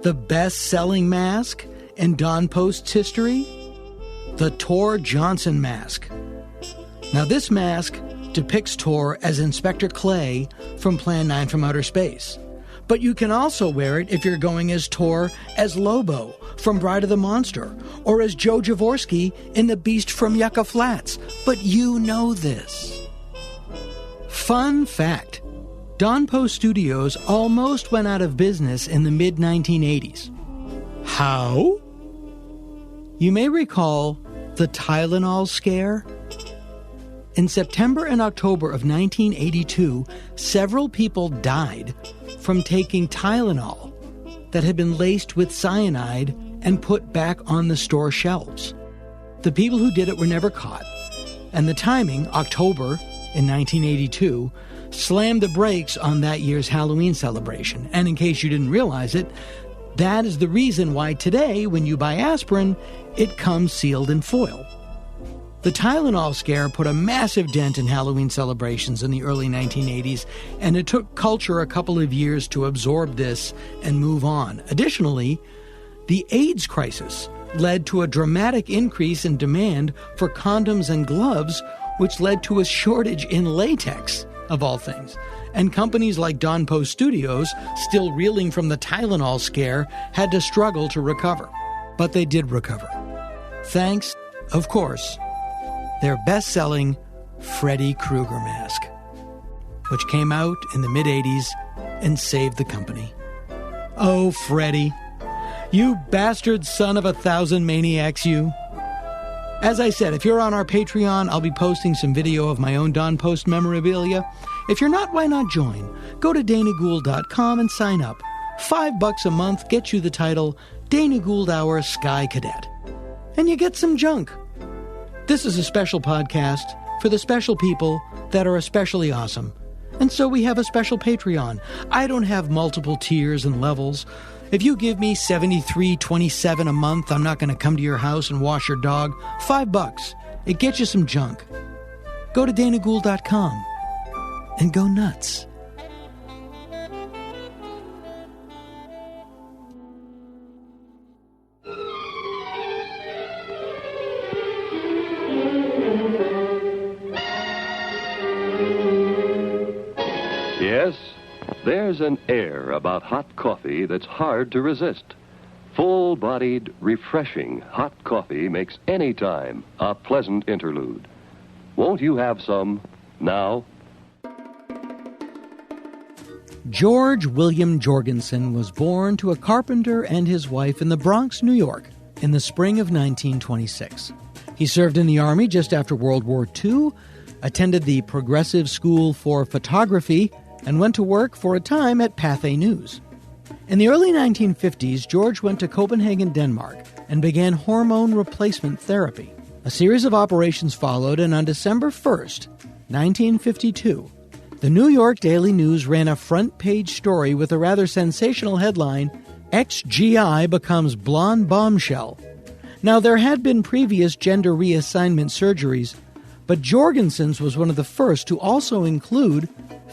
The best-selling mask in Don Post's history? The Tor Johnson mask. Now, this mask depicts Tor as Inspector Clay from Plan 9 from Outer Space. But you can also wear it if you're going as Tor as Lobo from Bride of the Monster, or as Joe Jaworski in The Beast from Yucca Flats. But you know this. Fun fact. Don Post Studios almost went out of business in the mid-1980s. How? You may recall the Tylenol scare. In September and October of 1982, several people died from taking Tylenol that had been laced with cyanide and put back on the store shelves. The people who did it were never caught, and the timing, October in 1982, slammed the brakes on that year's Halloween celebration. And in case you didn't realize it, that is the reason why today, when you buy aspirin, it comes sealed in foil. The Tylenol scare put a massive dent in Halloween celebrations in the early 1980s, and it took culture a couple of years to absorb this and move on. Additionally, the AIDS crisis led to a dramatic increase in demand for condoms and gloves, which led to a shortage in latex, of all things. And companies like Don Post Studios, still reeling from the Tylenol scare, had to struggle to recover. But they did recover. Thanks, of course, their best-selling Freddy Krueger mask, which came out in the mid-'80s and saved the company. Oh, Freddy, you bastard son of 1,000 maniacs, you. As I said, if you're on our Patreon, I'll be posting some video of my own Don Post memorabilia. If you're not, why not join? Go to danagould.com and sign up. $5 a month gets you the title Dana Gould Hour Sky Cadet. And you get some junk. This is a special podcast for the special people that are especially awesome. And so we have a special Patreon. I don't have multiple tiers and levels. If you give me $73.27 a month, I'm not going to come to your house and wash your dog. $5. It gets you some junk. Go to danagould.com and go nuts. Yes, there's an air about hot coffee that's hard to resist. Full-bodied, refreshing hot coffee makes any time a pleasant interlude. Won't you have some now? George William Jorgensen was born to a carpenter and his wife in the Bronx, New York, in the spring of 1926. He served in the Army just after World War II, attended the Progressive School for Photography, and went to work for a time at Pathé News. In the early 1950s, George went to Copenhagen, Denmark, and began hormone replacement therapy. A series of operations followed, and on December 1st, 1952, the New York Daily News ran a front-page story with a rather sensational headline, "Ex-GI becomes blonde bombshell." Now, there had been previous gender reassignment surgeries, but Jorgensen's was one of the first to also include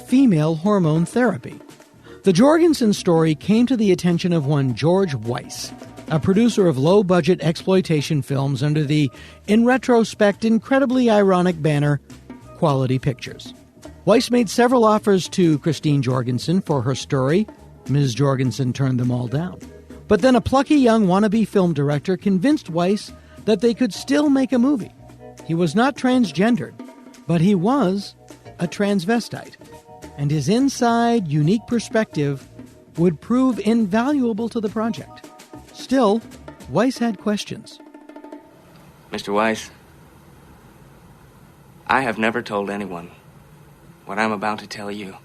female hormone therapy. The Jorgensen story came to the attention of one George Weiss, a producer of low-budget exploitation films under the, in retrospect, incredibly ironic banner, Quality Pictures. Weiss made several offers to Christine Jorgensen for her story. Ms. Jorgensen turned them all down. But then a plucky young wannabe film director convinced Weiss that they could still make a movie. He was not transgendered, but he was a transvestite. And his inside, unique perspective would prove invaluable to the project. Still, Weiss had questions. Mr. Weiss, I have never told anyone what I'm about to tell you,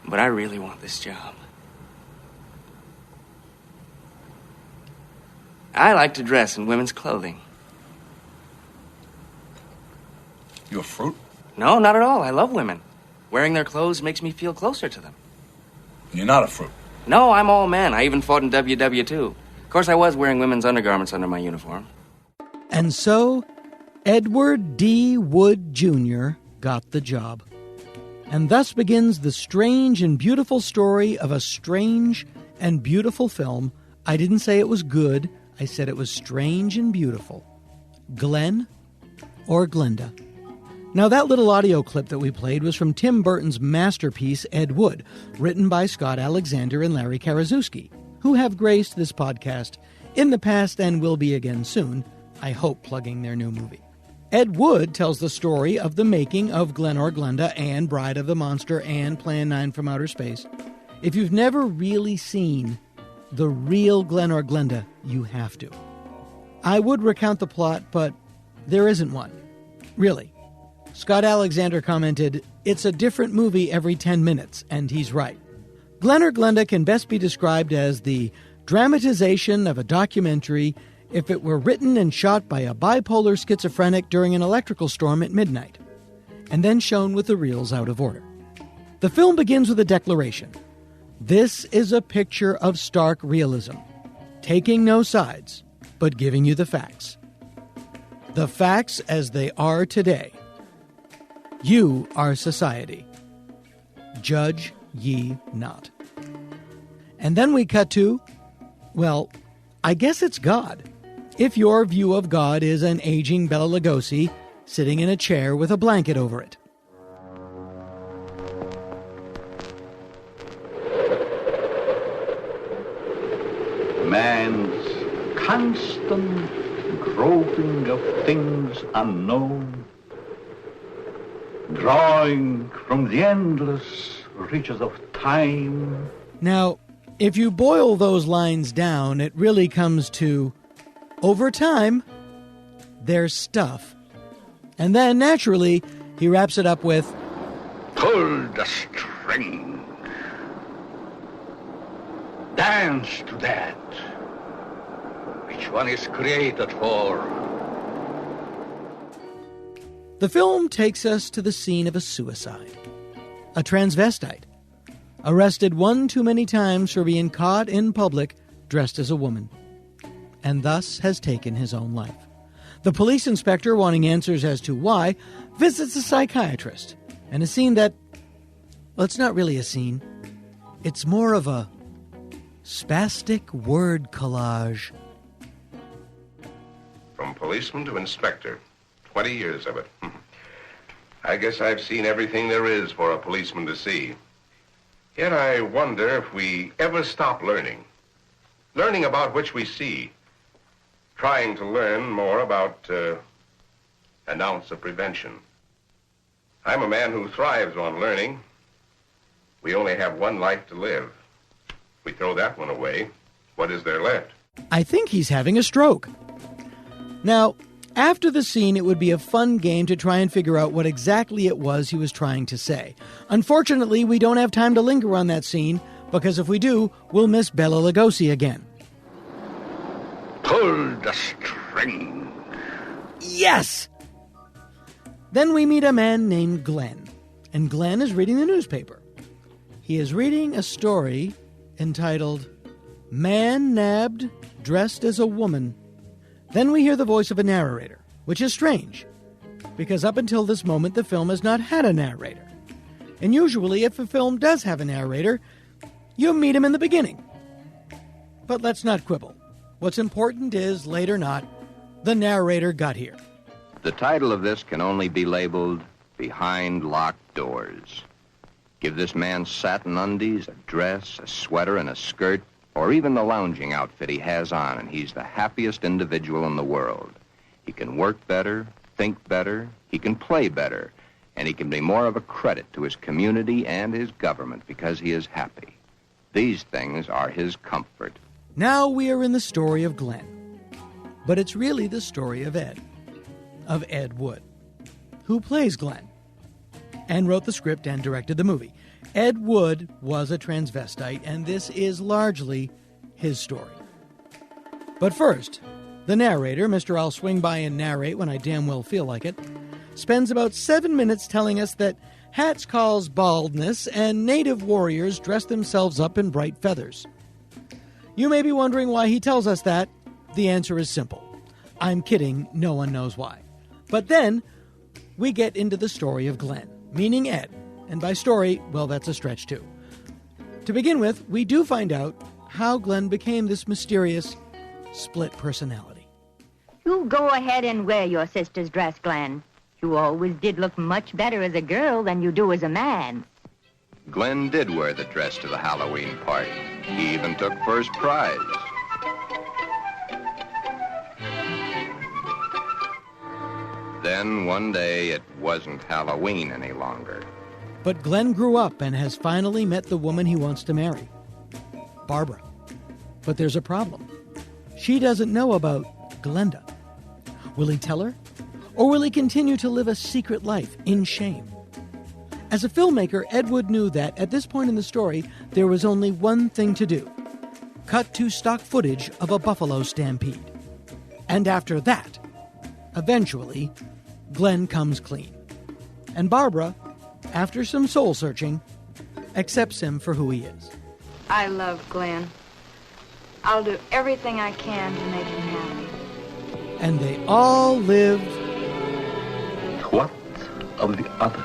but I really want this job. I like to dress in women's clothing. You a fruit? No, not at all. I love women. Wearing their clothes makes me feel closer to them. You're not a fruit. No, I'm all man. I even fought in WW2. Of course, I was wearing women's undergarments under my uniform. And so, Edward D. Wood Jr. got the job. And thus begins the strange and beautiful story of a strange and beautiful film. I didn't say it was good. I said it was strange and beautiful. Glenn or Glenda? Now, that little audio clip that we played was from Tim Burton's masterpiece, Ed Wood, written by Scott Alexander and Larry Karaszewski, who have graced this podcast in the past and will be again soon, I hope, plugging their new movie. Ed Wood tells the story of the making of Glenn or Glenda and Bride of the Monster and Plan 9 from Outer Space. If you've never really seen the real Glenn or Glenda, you have to. I would recount the plot, but there isn't one. Really. Scott Alexander commented, "It's a different movie every 10 minutes," and he's right. Glenn or Glenda can best be described as the dramatization of a documentary if it were written and shot by a bipolar schizophrenic during an electrical storm at midnight, and then shown with the reels out of order. The film begins with a declaration. This is a picture of stark realism, taking no sides, but giving you the facts. The facts as they are today. You are society. Judge ye not. And then we cut to, well, I guess it's God. If your view of God is an aging Bela Lugosi sitting in a chair with a blanket over it. Man's constant groping of things unknown, drawing from the endless reaches of time. Now, if you boil those lines down, it really comes to, over time, there's stuff. And then, naturally, he wraps it up with, pull the string, dance to that which one is created for. The film takes us to the scene of a suicide. A transvestite, arrested one too many times for being caught in public dressed as a woman, and thus has taken his own life. The police inspector, wanting answers as to why, visits a psychiatrist, and a scene that, well, it's not really a scene. It's more of a spastic word collage. From policeman to inspector, 20 years of it. I guess I've seen everything there is for a policeman to see. Yet I wonder if we ever stop learning. Learning about which we see. Trying to learn more about an ounce of prevention. I'm a man who thrives on learning. We only have one life to live. If we throw that one away, what is there left? I think he's having a stroke. Now, after the scene, it would be a fun game to try and figure out what exactly it was he was trying to say. Unfortunately, we don't have time to linger on that scene, because if we do, we'll miss Bela Lugosi again. Pull the string. Yes! Then we meet a man named Glenn, and Glenn is reading the newspaper. He is reading a story entitled, Man Nabbed Dressed as a Woman. Then we hear the voice of a narrator, which is strange, because up until this moment the film has not had a narrator. And usually if a film does have a narrator, you meet him in the beginning. But let's not quibble. What's important is, late or not, the narrator got here. The title of this can only be labeled Behind Locked Doors. Give this man satin undies, a dress, a sweater, and a skirt, or even the lounging outfit he has on, and he's the happiest individual in the world. He can work better, think better, he can play better, and he can be more of a credit to his community and his government because he is happy. These things are his comfort. Now we are in the story of Glenn. But it's really the story of Ed Wood, who plays Glenn, and wrote the script and directed the movie. Ed Wood was a transvestite, and this is largely his story. But first, the narrator, Mr. I'll swing by and narrate when I damn well feel like it, spends about 7 minutes telling us that hats cause baldness and native warriors dress themselves up in bright feathers. You may be wondering why he tells us that. The answer is simple. I'm kidding, no one knows why. But then, we get into the story of Glenn, meaning Ed. And by story, well, that's a stretch too. To begin with, we do find out how Glenn became this mysterious split personality. You go ahead and wear your sister's dress, Glenn. You always did look much better as a girl than you do as a man. Glenn did wear the dress to the Halloween party. He even took first prize. Then one day, it wasn't Halloween any longer. But Glenn grew up and has finally met the woman he wants to marry, Barbara. But there's a problem. She doesn't know about Glenda. Will he tell her? Or will he continue to live a secret life in shame? As a filmmaker, Ed Wood knew that at this point in the story, there was only one thing to do. Cut to stock footage of a buffalo stampede. And after that, eventually, Glenn comes clean. And Barbara, after some soul-searching, accepts him for who he is. I love Glenn. I'll do everything I can to make him happy. and they all lived... What of the others?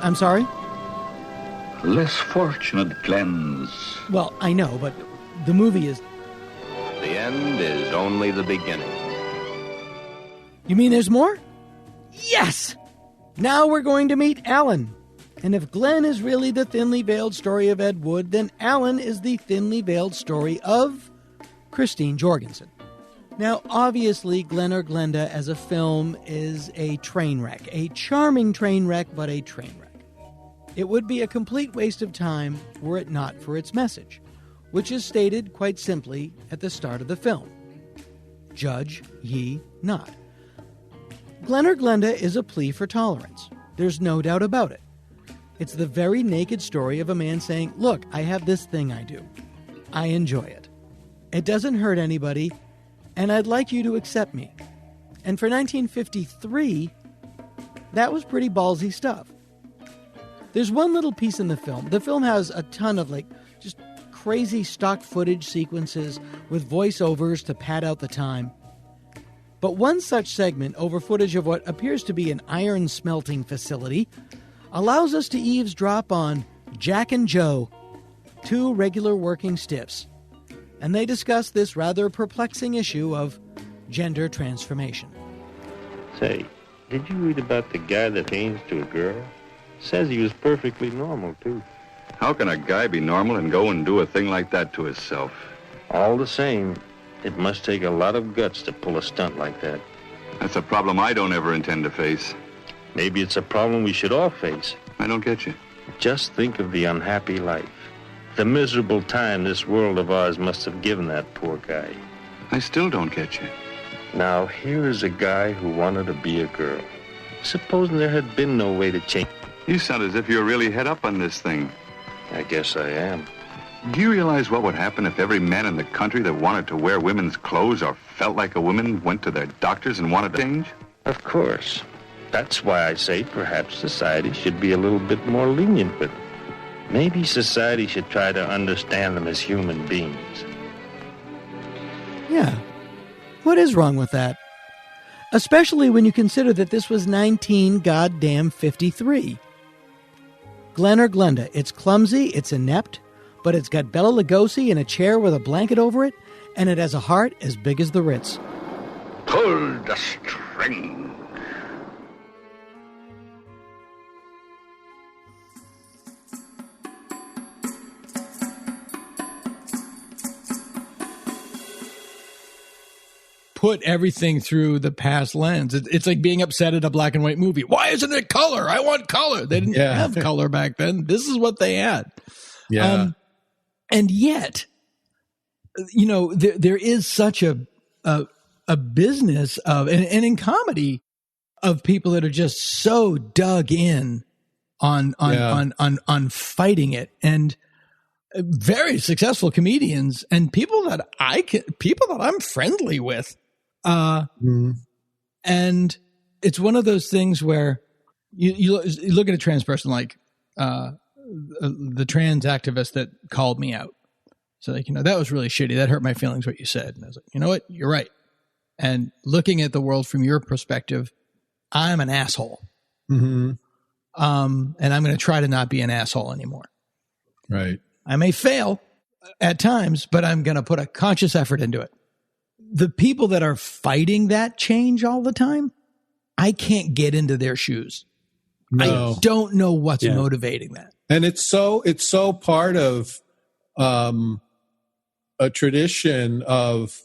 I'm sorry? Less fortunate Glens. Well, I know, but the movie is... The end is only the beginning. You mean there's more? Yes! Now we're going to meet Alan. And if Glenn is really the thinly veiled story of Ed Wood, then Alan is the thinly veiled story of Christine Jorgensen. Now, obviously, Glenn or Glenda as a film is a train wreck. A charming train wreck, but a train wreck. It would be a complete waste of time were it not for its message, which is stated quite simply at the start of the film. Judge ye not. Glenn or Glenda is a plea for tolerance. There's no doubt about it. It's the very naked story of a man saying, look, I have this thing I do. I enjoy it. It doesn't hurt anybody, and I'd like you to accept me. And for 1953, that was pretty ballsy stuff. There's one little piece in the film. The film has a ton of just crazy stock footage sequences with voiceovers to pad out the time. But one such segment over footage of what appears to be an iron smelting facility allows us to eavesdrop on Jack and Joe, two regular working stiffs, and they discuss this rather perplexing issue of gender transformation. Say, did you read about the guy that aims to a girl? Says he was perfectly normal, too. How can a guy be normal and go and do a thing like that to himself? All the same, it must take a lot of guts to pull a stunt like that. That's a problem I don't ever intend to face. Maybe it's a problem we should all face. I don't get you. Just think of the unhappy life. The miserable time this world of ours must have given that poor guy. I still don't get you. Now, here is a guy who wanted to be a girl. Supposing there had been no way to change... You sound as if you're really head up on this thing. I guess I am. Do you realize what would happen if every man in the country that wanted to wear women's clothes or felt like a woman went to their doctors and wanted to change? Of course. That's why I say perhaps society should be a little bit more lenient with them. Maybe society should try to understand them as human beings. Yeah. What is wrong with that? Especially when you consider that this was 1953. Glenn or Glenda, it's clumsy, it's inept, but it's got Bela Lugosi in a chair with a blanket over it, and it has a heart as big as the Ritz. Pull the string. Put everything through the past lens. It's like being upset at a black and white movie. Why isn't it color? I want color. They didn't have color back then. This is what they had. Yeah. And yet, there is such a business of, and in comedy, of people that are just so dug in on fighting it, and very successful comedians and people that I'm friendly with. And it's one of those things where you look at a trans person like the trans activist that called me out. So that was really shitty. That hurt my feelings what you said. And I was like, you know what? You're right. And looking at the world from your perspective, I'm an asshole. Mm-hmm. And I'm going to try to not be an asshole anymore. Right. I may fail at times, but I'm going to put a conscious effort into it. The people that are fighting that change all the time, I can't get into their shoes. No. I don't know what's motivating that. And it's so part of a tradition of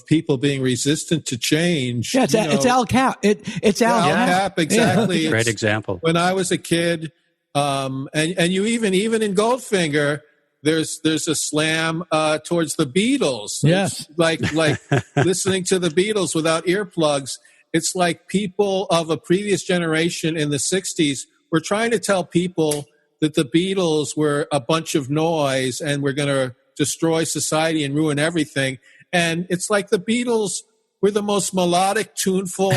people being resistant to change. Yeah, it's Al Cap. It's Al Cap. Exactly. Great example. When I was a kid, and you even in Goldfinger, there's a slam towards the Beatles. Yes. It's like listening to the Beatles without earplugs. It's like people of a previous generation in the 60s were trying to tell people that the Beatles were a bunch of noise and we're going to destroy society and ruin everything. And it's like the Beatles were the most melodic, tuneful.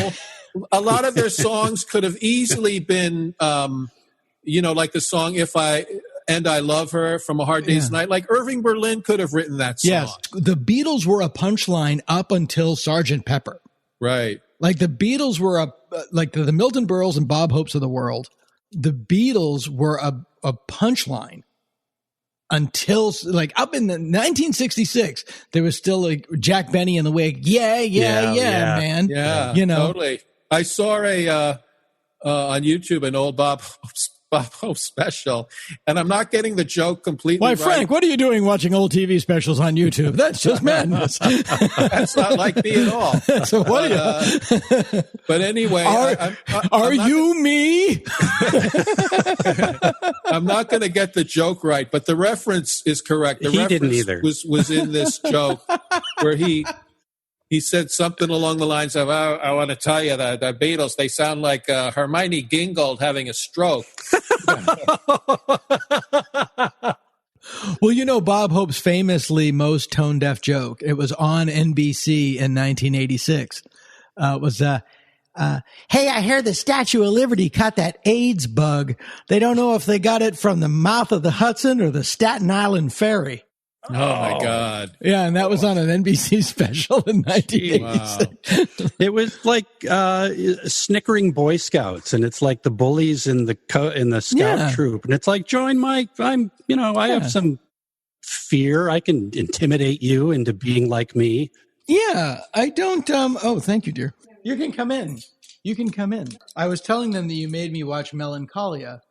A lot of their songs could have easily been, like the song "If I Love Her" from A Hard Day's Night. Like Irving Berlin could have written that song. Yes, the Beatles were a punchline up until Sgt. Pepper. Right. Like the Beatles were like the Milton Berles and Bob Hopes of the world. The Beatles were a punchline until like up in the 1966, there was still like Jack Benny and the Wig. Yeah, man. Yeah, you know, totally. I saw on YouTube an old Bob Hope special, and I'm not getting the joke completely. Why, right. Frank, what are you doing watching old TV specials on YouTube? That's just madness. That's not like me at all. So what are you? But anyway, are you me? I'm not going to get the joke right, but the reference is correct. The reference didn't either. Was in this joke where he said something along the lines of, I want to tell you that the Beatles, they sound like Hermione Gingold having a stroke. Well, you know, Bob Hope's famously most tone-deaf joke, it was on NBC in 1986, was, hey, I hear the Statue of Liberty caught that AIDS bug. They don't know if they got it from the mouth of the Hudson or the Staten Island Ferry. Oh, my God. Yeah, and that was on an NBC special in 1986. Wow. It was like snickering Boy Scouts, and it's like the bullies in the scout troop, and it's like, join I have some fear. I can intimidate you into being like me. Yeah, I don't. Oh, thank you, dear. You can come in. I was telling them that you made me watch Melancholia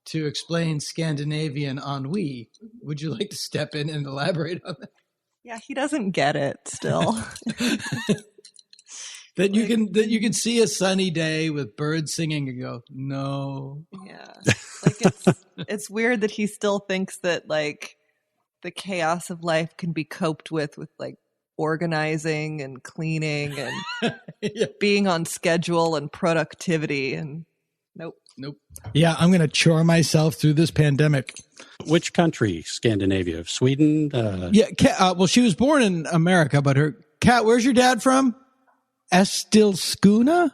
to explain Scandinavian ennui. Would you like to step in and elaborate on that? Yeah, he doesn't get it still. that you can see a sunny day with birds singing and go, no. Yeah. Like it's weird that he still thinks that like the chaos of life can be coped with like organizing and cleaning and being on schedule and productivity, and nope. Yeah, I'm going to chore myself through this pandemic. Which country? Scandinavia? Sweden? Well, she was born in America, but where's your dad from? Eskilstuna?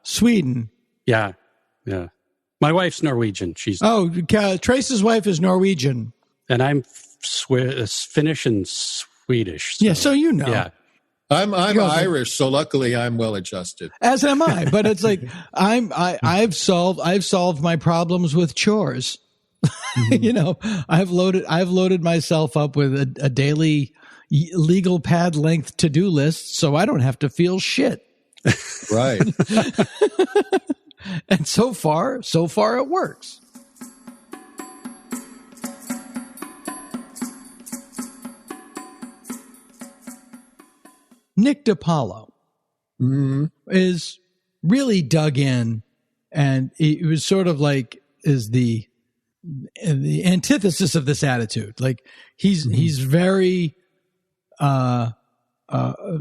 Sweden. Yeah. My wife's Norwegian. Trace's wife is Norwegian. And I'm Finnish and Swedish. So, yeah, so you know. Yeah. I'm Irish, so luckily I'm well adjusted. As am I, but it's like I've solved my problems with chores. Mm-hmm. You know, I've loaded myself up with a daily legal pad length to-do list, so I don't have to feel shit. Right. And so far it works. Nick DiPaolo is really dug in, and it was sort of like is the antithesis of this attitude. Like he's very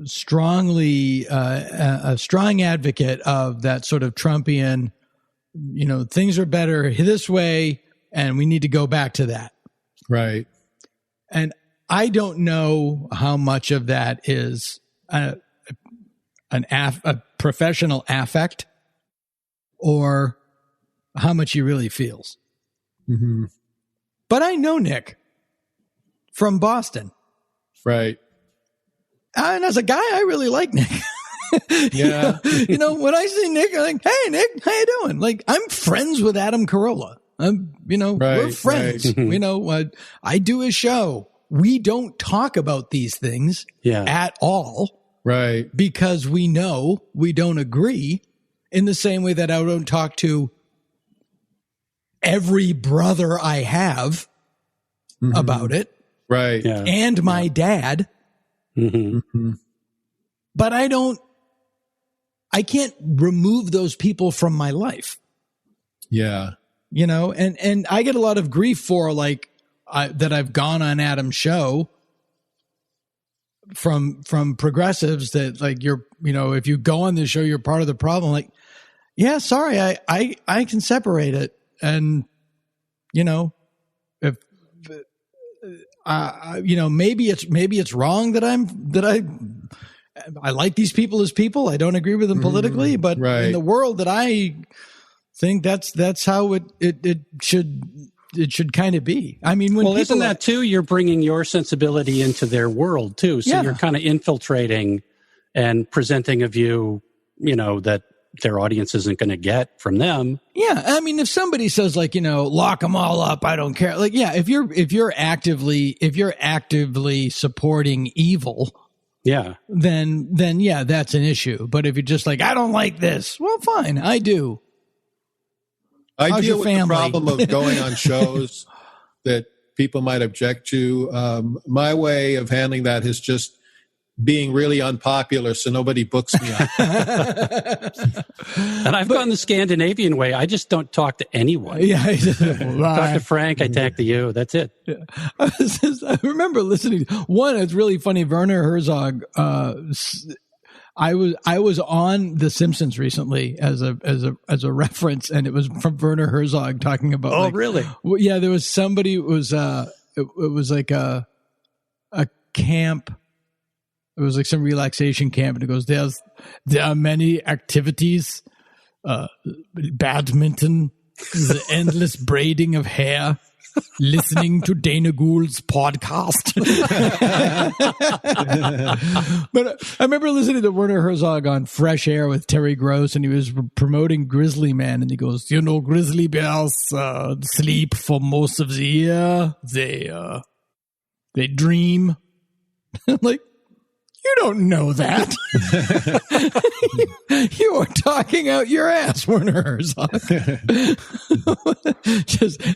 strongly a strong advocate of that sort of Trumpian, you know, things are better this way, and we need to go back to that. Right. And I don't know how much of that is a professional affect or how much he really feels. Mm-hmm. But I know Nick from Boston. Right. And as a guy, I really like Nick. Yeah. You know, when I see Nick, I'm like, hey, Nick, how you doing? Like, I'm friends with Adam Carolla. We're friends. Right. You know, I do his show. We don't talk about these things at all. Right. Because we know we don't agree, in the same way that I don't talk to every brother I have about it. Right. Yeah. And my dad. Mm-hmm. But I can't remove those people from my life. Yeah. You know, and I get a lot of grief for that I've gone on Adam's show from progressives that like if you go on this show, you're part of the problem. Like, yeah, sorry, I can separate it. And, you know, if, maybe it's wrong that I like these people as people. I don't agree with them politically, but in the world that I think that's how it should kind of be. I mean, isn't that too? You're bringing your sensibility into their world too, so you're kind of infiltrating and presenting a view, that their audience isn't going to get from them. Yeah, I mean, if somebody says like, lock them all up, I don't care. Like, yeah, if you're actively supporting evil, yeah, then yeah, that's an issue. But if you're just like, I don't like this, well, fine, I do. I deal with the problem of going on shows that people might object to. My way of handling that is just being really unpopular so nobody books me on. And I've gone the Scandinavian way. I just don't talk to anyone. Yeah, talk to Frank, I talk to you. That's it. Yeah. I remember listening. One, it's really funny. Werner Herzog. I was on The Simpsons recently as a reference, and it was from Werner Herzog talking about. Oh, really? Yeah, there was somebody. It was like a camp. It was like some relaxation camp, and it goes, there are many activities, badminton, the endless braiding of hair, listening to Dana Gould's podcast. But I remember listening to Werner Herzog on Fresh Air with Terry Gross, and he was promoting Grizzly Man, and he goes, grizzly bears sleep for most of the year. They dream. I'm like, you don't know that. You are talking out your ass, Werner Herzog.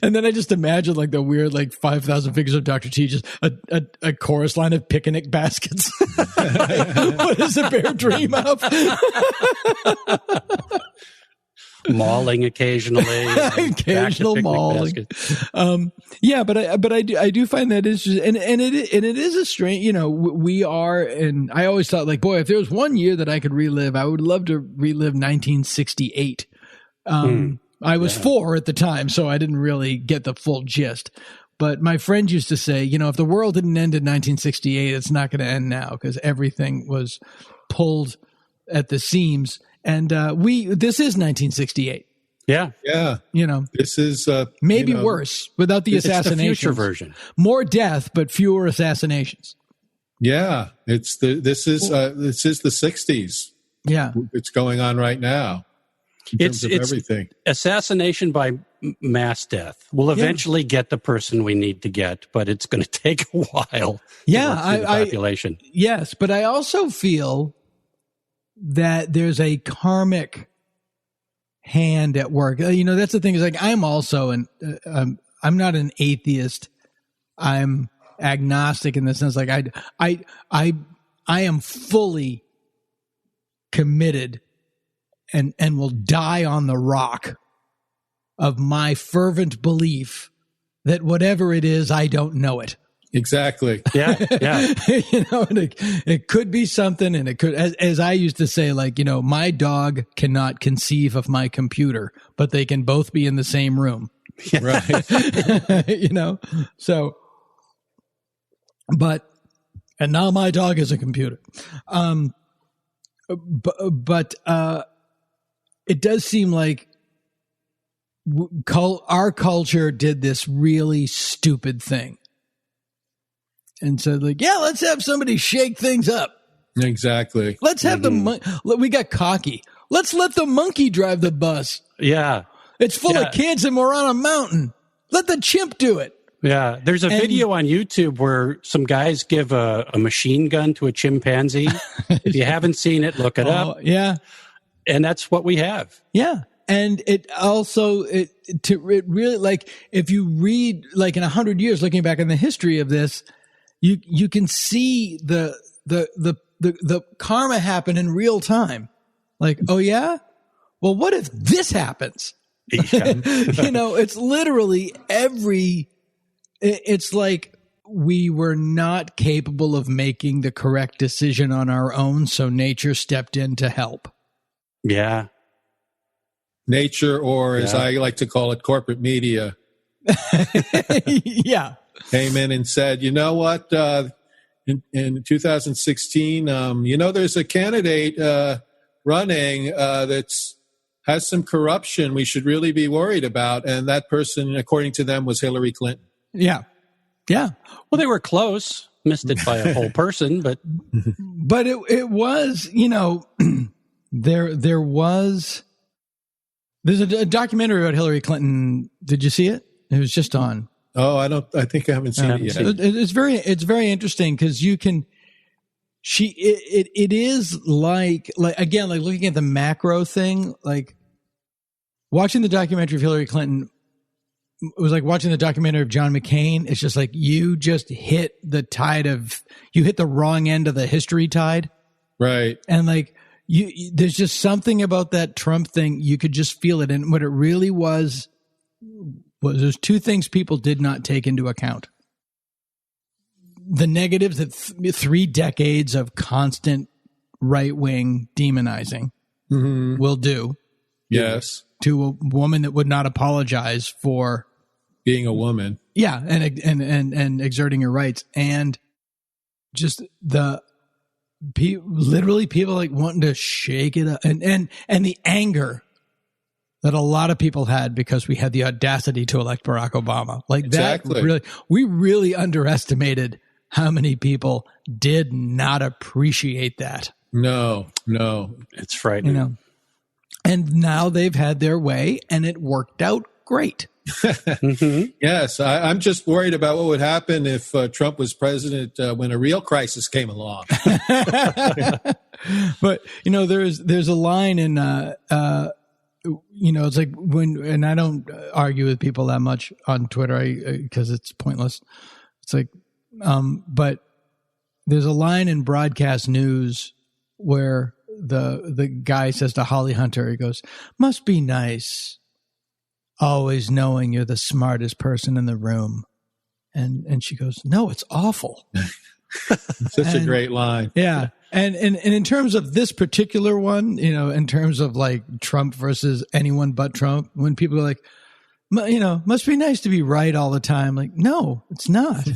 And then I just imagine like the weird, like 5,000 Figures of Dr. T, just a chorus line of picnic baskets. What does a bear dream of? Mauling occasionally. Occasional mauling. Yeah, but I do find that interesting, and it is a strange, we are, and I always thought like, boy, if there was one year that I could relive, I would love to relive 1968. I was 4 at the time, so I didn't really get the full gist. But my friend used to say, if the world didn't end in 1968, it's not going to end now because everything was pulled at the seams. And this is 1968. Yeah. Yeah. This is maybe worse without the assassinations. It's the future version. More death, but fewer assassinations. Yeah. This is the 60s. Yeah. It's going on right now. In terms of everything. Assassination by mass death. We'll eventually get the person we need to get, but it's going to take a while. Yeah. The population. Yes. But I also feel that there's a karmic hand at work. That's the thing, is like, I'm also I'm not an atheist. I'm agnostic in the sense, like I am fully committed and will die on the rock of my fervent belief that whatever it is, I don't know it. Exactly. Yeah. It could be something, and it could, as I used to say, like, my dog cannot conceive of my computer, but they can both be in the same room. Right. So, and now my dog is a computer. But it does seem like our culture did this really stupid thing. And said, like, yeah, let's have somebody shake things up. Exactly. Let's have we got cocky. Let's let the monkey drive the bus. Yeah. It's full of kids and we're on a mountain. Let the chimp do it. Yeah. There's a video on YouTube where some guys give a machine gun to a chimpanzee. If you haven't seen it, look it up. Yeah. And that's what we have. Yeah. And it also, it really, like, if you read, like, in 100 years, looking back in the history of this, you can see the karma happen in real time. Like, oh yeah? Well, what if this happens? Yeah. It's literally it's like we were not capable of making the correct decision on our own, so nature stepped in to help. Yeah. Nature, or as I like to call it, corporate media. Yeah. Came in and said, you know what, in 2016, there's a candidate running that has some corruption we should really be worried about. And that person, according to them, was Hillary Clinton. Yeah. Yeah. Well, they were close. Missed it by a whole person, but it was, there's a documentary about Hillary Clinton. Did you see it? It was just on. Oh, I think I haven't seen it yet. It's very interesting because it is like again, like looking at the macro thing, like watching the documentary of Hillary Clinton. It was like watching the documentary of John McCain. It's just like you just hit the wrong end of the history tide. Right. And like there's just something about that Trump thing. You could just feel it. And what it really was there's two things people did not take into account. The negatives that 3 decades of constant right-wing demonizing will do. Yes. To a woman that would not apologize for being a woman. Yeah, and exerting her rights, and just literally people like wanting to shake it up, and the anger that a lot of people had because we had the audacity to elect Barack Obama. Like exactly. That we really underestimated how many people did not appreciate that. No, it's frightening. And now they've had their way, and it worked out great. Yes, I'm just worried about what would happen if Trump was president when a real crisis came along. But there's a line in it's like and I don't argue with people that much on Twitter because it's pointless. It's like, but there's a line in broadcast news where the guy says to Holly Hunter, he goes, "Must be nice always knowing you're the smartest person in the room." And she goes, "No, it's awful." Such a great line. Yeah. And in terms of this particular one, in terms of like Trump versus anyone but Trump, when people are like, must be nice to be right all the time. Like, no, it's not.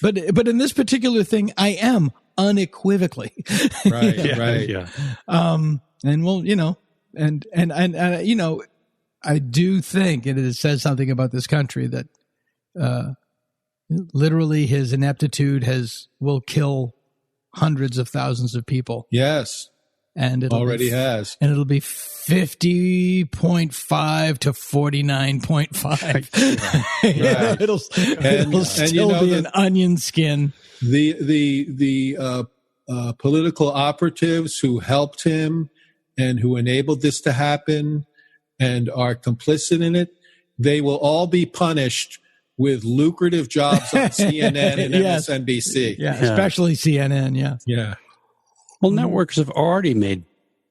But in this particular thing, I am unequivocally. Right. Right. Yeah. And well, and I do think it says something about this country that, literally his ineptitude will kill hundreds of thousands of people. Yes. And it already has. And it'll be 50.5 to 49.5. Right. It'll still be an onion skin. The political operatives who helped him and who enabled this to happen and are complicit in it, they will all be punished with lucrative jobs on CNN and Yes. MSNBC. Yeah, especially CNN, yeah. Yeah. Well, networks have already made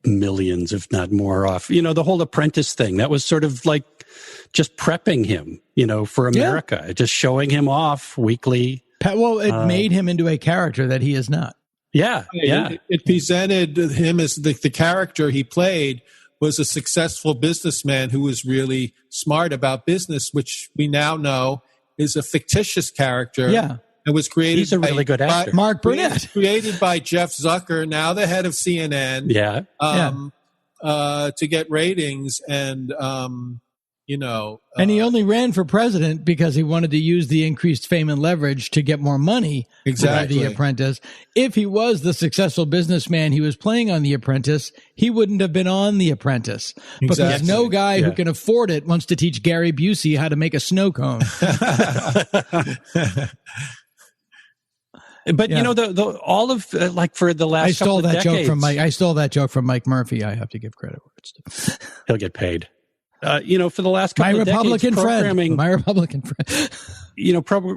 millions, if not more, off. The whole Apprentice thing, that was sort of like just prepping him, for America, just showing him off weekly. Well, it made him into a character that he is not. Yeah, yeah. It presented him as the character he played was a successful businessman who was really smart about business, which we now know is a fictitious character. Yeah. It was created. He's a really good actor. Mark Burnett. Created by Jeff Zucker, now the head of CNN. Yeah. To get ratings and, and he only ran for president because he wanted to use the increased fame and leverage to get more money. Exactly. For The Apprentice. If he was the successful businessman he was playing on The Apprentice, he wouldn't have been on The Apprentice. Because Exactly. no guy who can afford it wants to teach Gary Busey how to make a snow cone. But all of for the last I stole couple of that decades, joke from Mike. I stole that joke from Mike Murphy. I have to give credit where it's due. He'll get paid. For the last couple of decades, my Republican friend.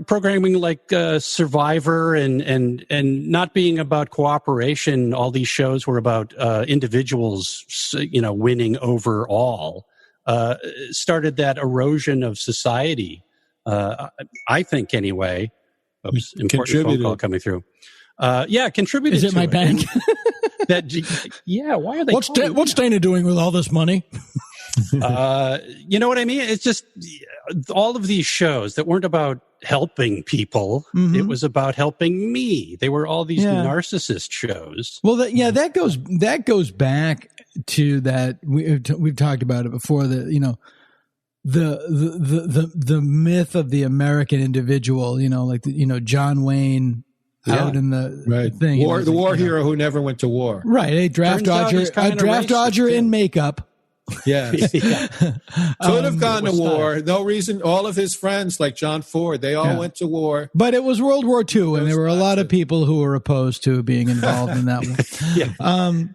Programming like Survivor and not being about cooperation. All these shows were about individuals, winning overall. Started that erosion of society. I think anyway. Oops, important phone call coming through. Contributed. Is it to my bank? Why are they? What's Dana doing with all this money? You know what I mean? It's just all of these shows that weren't about helping people. Mm-hmm. It was about helping me. They were all these narcissist shows. Well, that goes back to that. We've talked about it before. The myth of the American individual. John Wayne out in the thing. The war hero who never went to war. Right, a draft dodger in makeup. Yes. Could have gone to war. No reason. All of his friends, like John Ford, they all went to war. But it was World War II, and there were a lot of people who were opposed to being involved in that one.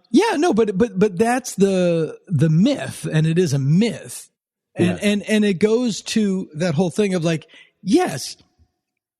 But that's the myth, and it is a myth. And it goes to that whole thing of like, yes,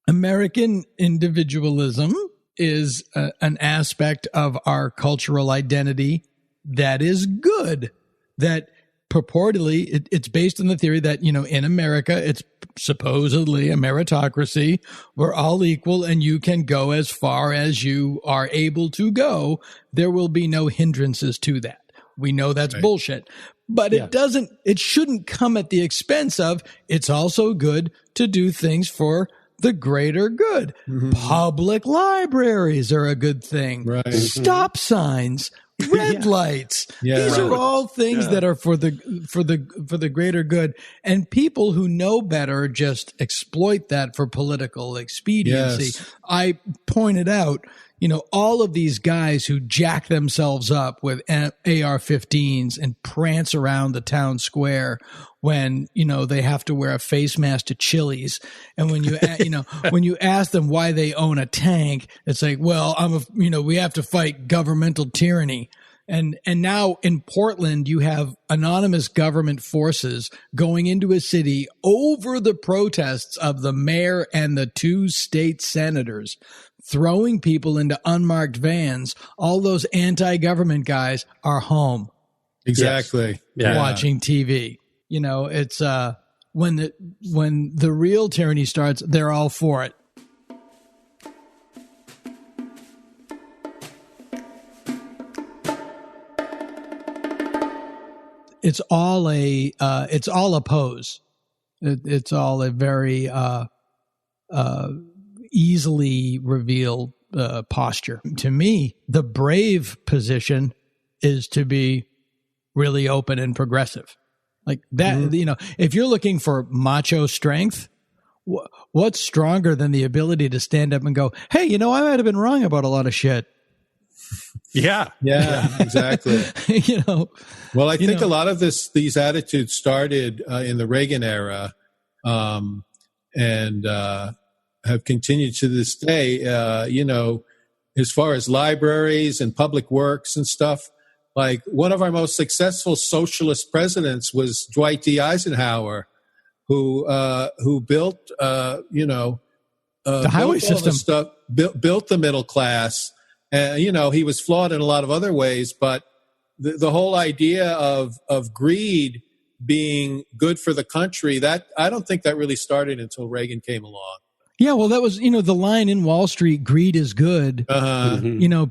American individualism is an aspect of our cultural identity that is good. That purportedly it's based on the theory that, in America, it's supposedly a meritocracy. We're all equal and you can go as far as you are able to go. There will be no hindrances to that. We know that's bullshit, but it shouldn't come at the expense of, it's also good to do things for the greater good. Mm-hmm. Public libraries are a good thing. Right. Stop signs. Red lights. These are all things that are for the greater good, and people who know better just exploit that for political expediency. Yes. I pointed out, all of these guys who jack themselves up with AR-15s and prance around the town square when, they have to wear a face mask to Chili's. And when you, when you ask them why they own a tank, it's like, well, we have to fight governmental tyranny. And now in Portland, you have anonymous government forces going into a city over the protests of the mayor and the 2 state senators, throwing people into unmarked vans. All those anti-government guys are home. Exactly. Watching TV. It's when the real tyranny starts, they're all for it. It's all a pose. It's all a very easily revealed posture. To me, the brave position is to be really open and progressive. Like that, if you're looking for macho strength, what's stronger than the ability to stand up and go, hey, I might have been wrong about a lot of shit. Yeah, exactly. Well, I think a lot of these attitudes started in the Reagan era, and have continued to this day. As far as libraries and public works and stuff, like one of our most successful socialist presidents was Dwight D. Eisenhower, who built the highway system, built the middle class. He was flawed in a lot of other ways, but the whole idea of greed being good for the country, that I don't think that really started until Reagan came along. Yeah, well, that was, the line in Wall Street, greed is good.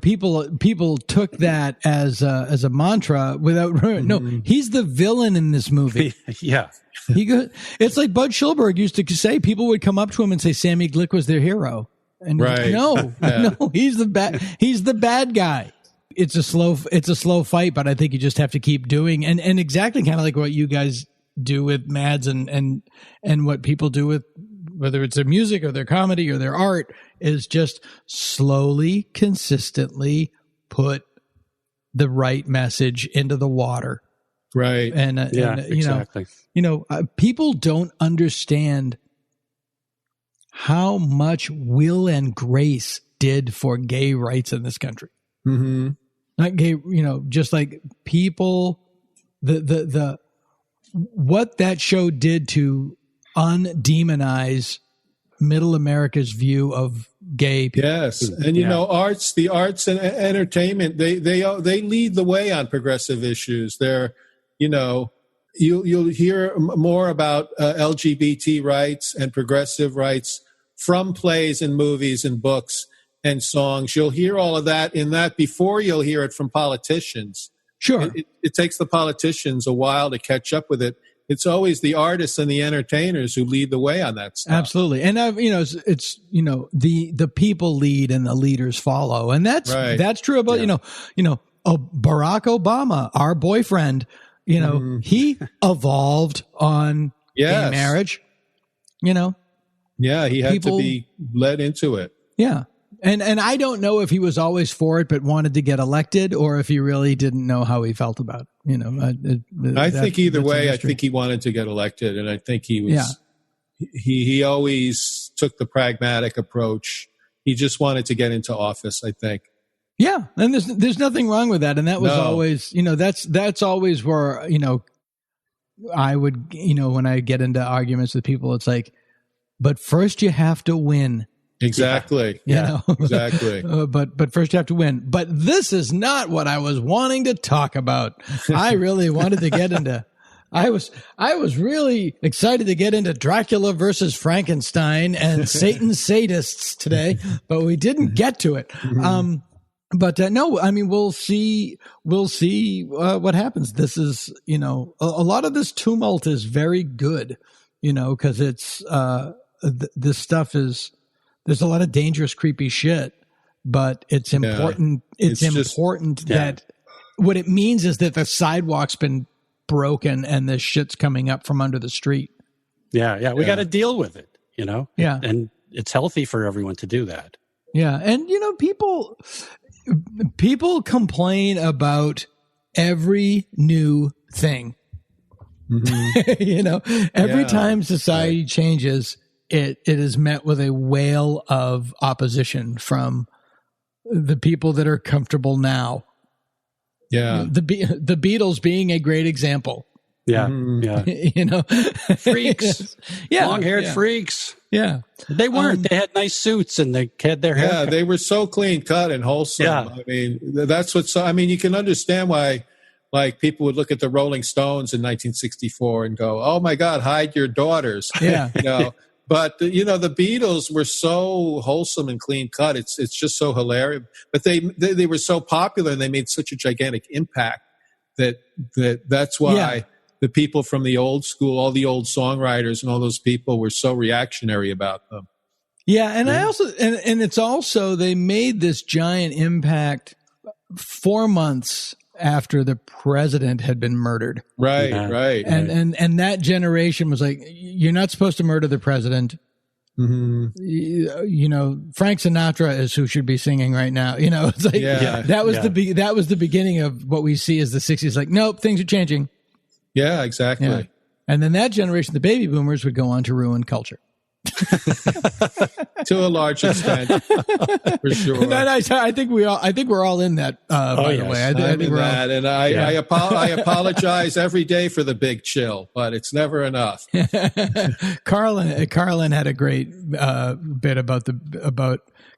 People took that as a mantra without, no, he's the villain in this movie. It's like Bud Schulberg used to say, people would come up to him and say Sammy Glick was their hero. And no, he's the bad guy. It's a slow fight, but I think you just have to keep doing and exactly kind of like what you guys do with Mads and what people do with, whether it's their music or their comedy or their art, is just slowly, consistently put the right message into the water. Right. And exactly. People don't understand how much Will and Grace did for gay rights in this country. Mm-hmm. Not gay, just like people, the what that show did to undemonize middle America's view of gay people. Yes. And the arts and entertainment, they lead the way on progressive issues. They're, you'll hear more about LGBT rights and progressive rights from plays and movies and books and songs. You'll hear all of that in that before you'll hear it from politicians. Sure. It takes the politicians a while to catch up with it. It's always the artists and the entertainers who lead the way on that stuff. Absolutely. And it's the people lead and the leaders follow. And that's true about, Barack Obama, our boyfriend, he evolved on gay marriage, Yeah, he had to be led into it. Yeah. And I don't know if he was always for it, but wanted to get elected, or if he really didn't know how he felt about it. I think either way, I think he wanted to get elected, and I think he was. Yeah. He always took the pragmatic approach. He just wanted to get into office, I think. Yeah, and there's nothing wrong with that, and that was always, that's always where, I would, when I get into arguments with people, it's like, but first you have to win. Exactly. Exactly. But first you have to win. But this is not what I was wanting to talk about. I really wanted to get into. I was really excited to get into Dracula versus Frankenstein and Satan's sadists today, but we didn't get to it. But no, I mean, we'll see what happens. This is, a lot of this tumult is very good, because it's this stuff is. There's a lot of dangerous, creepy shit, but it's important. It's important that what it means is that the sidewalk's been broken and this shit's coming up from under the street. Yeah. We got to deal with it, Yeah. And it's healthy for everyone to do that. Yeah. And, people complain about every new thing. Mm-hmm. Every time society changes, it is met with a wave of opposition from the people that are comfortable now. Yeah. The Beatles being a great example. Yeah. Freaks. Long-haired freaks. Yeah. They weren't. They had nice suits and they had their hair. Yeah, they were so clean cut and wholesome. Yeah. I mean, that's you can understand why people would look at the Rolling Stones in 1964 and go, "Oh my God, hide your daughters." Yeah. But the Beatles were so wholesome and clean cut. It's just so hilarious. But they were so popular and they made such a gigantic impact that's why the people from the old school, all the old songwriters and all those people were so reactionary about them. Yeah, and I also and it's also they made this giant impact 4 months after the president had been murdered. Right. And that generation was like, you're not supposed to murder the president. Mm-hmm. Frank Sinatra is who should be singing right now. It's like that was the beginning of what we see as the 60s. Like, nope, things are changing. Yeah, exactly. Yeah. And then that generation, the baby boomers, would go on to ruin culture. To a large extent, for sure. I think we're all in that. By the way, I'm in that, and I apologize every day for the big chill, but it's never enough. Carlin had a great bit about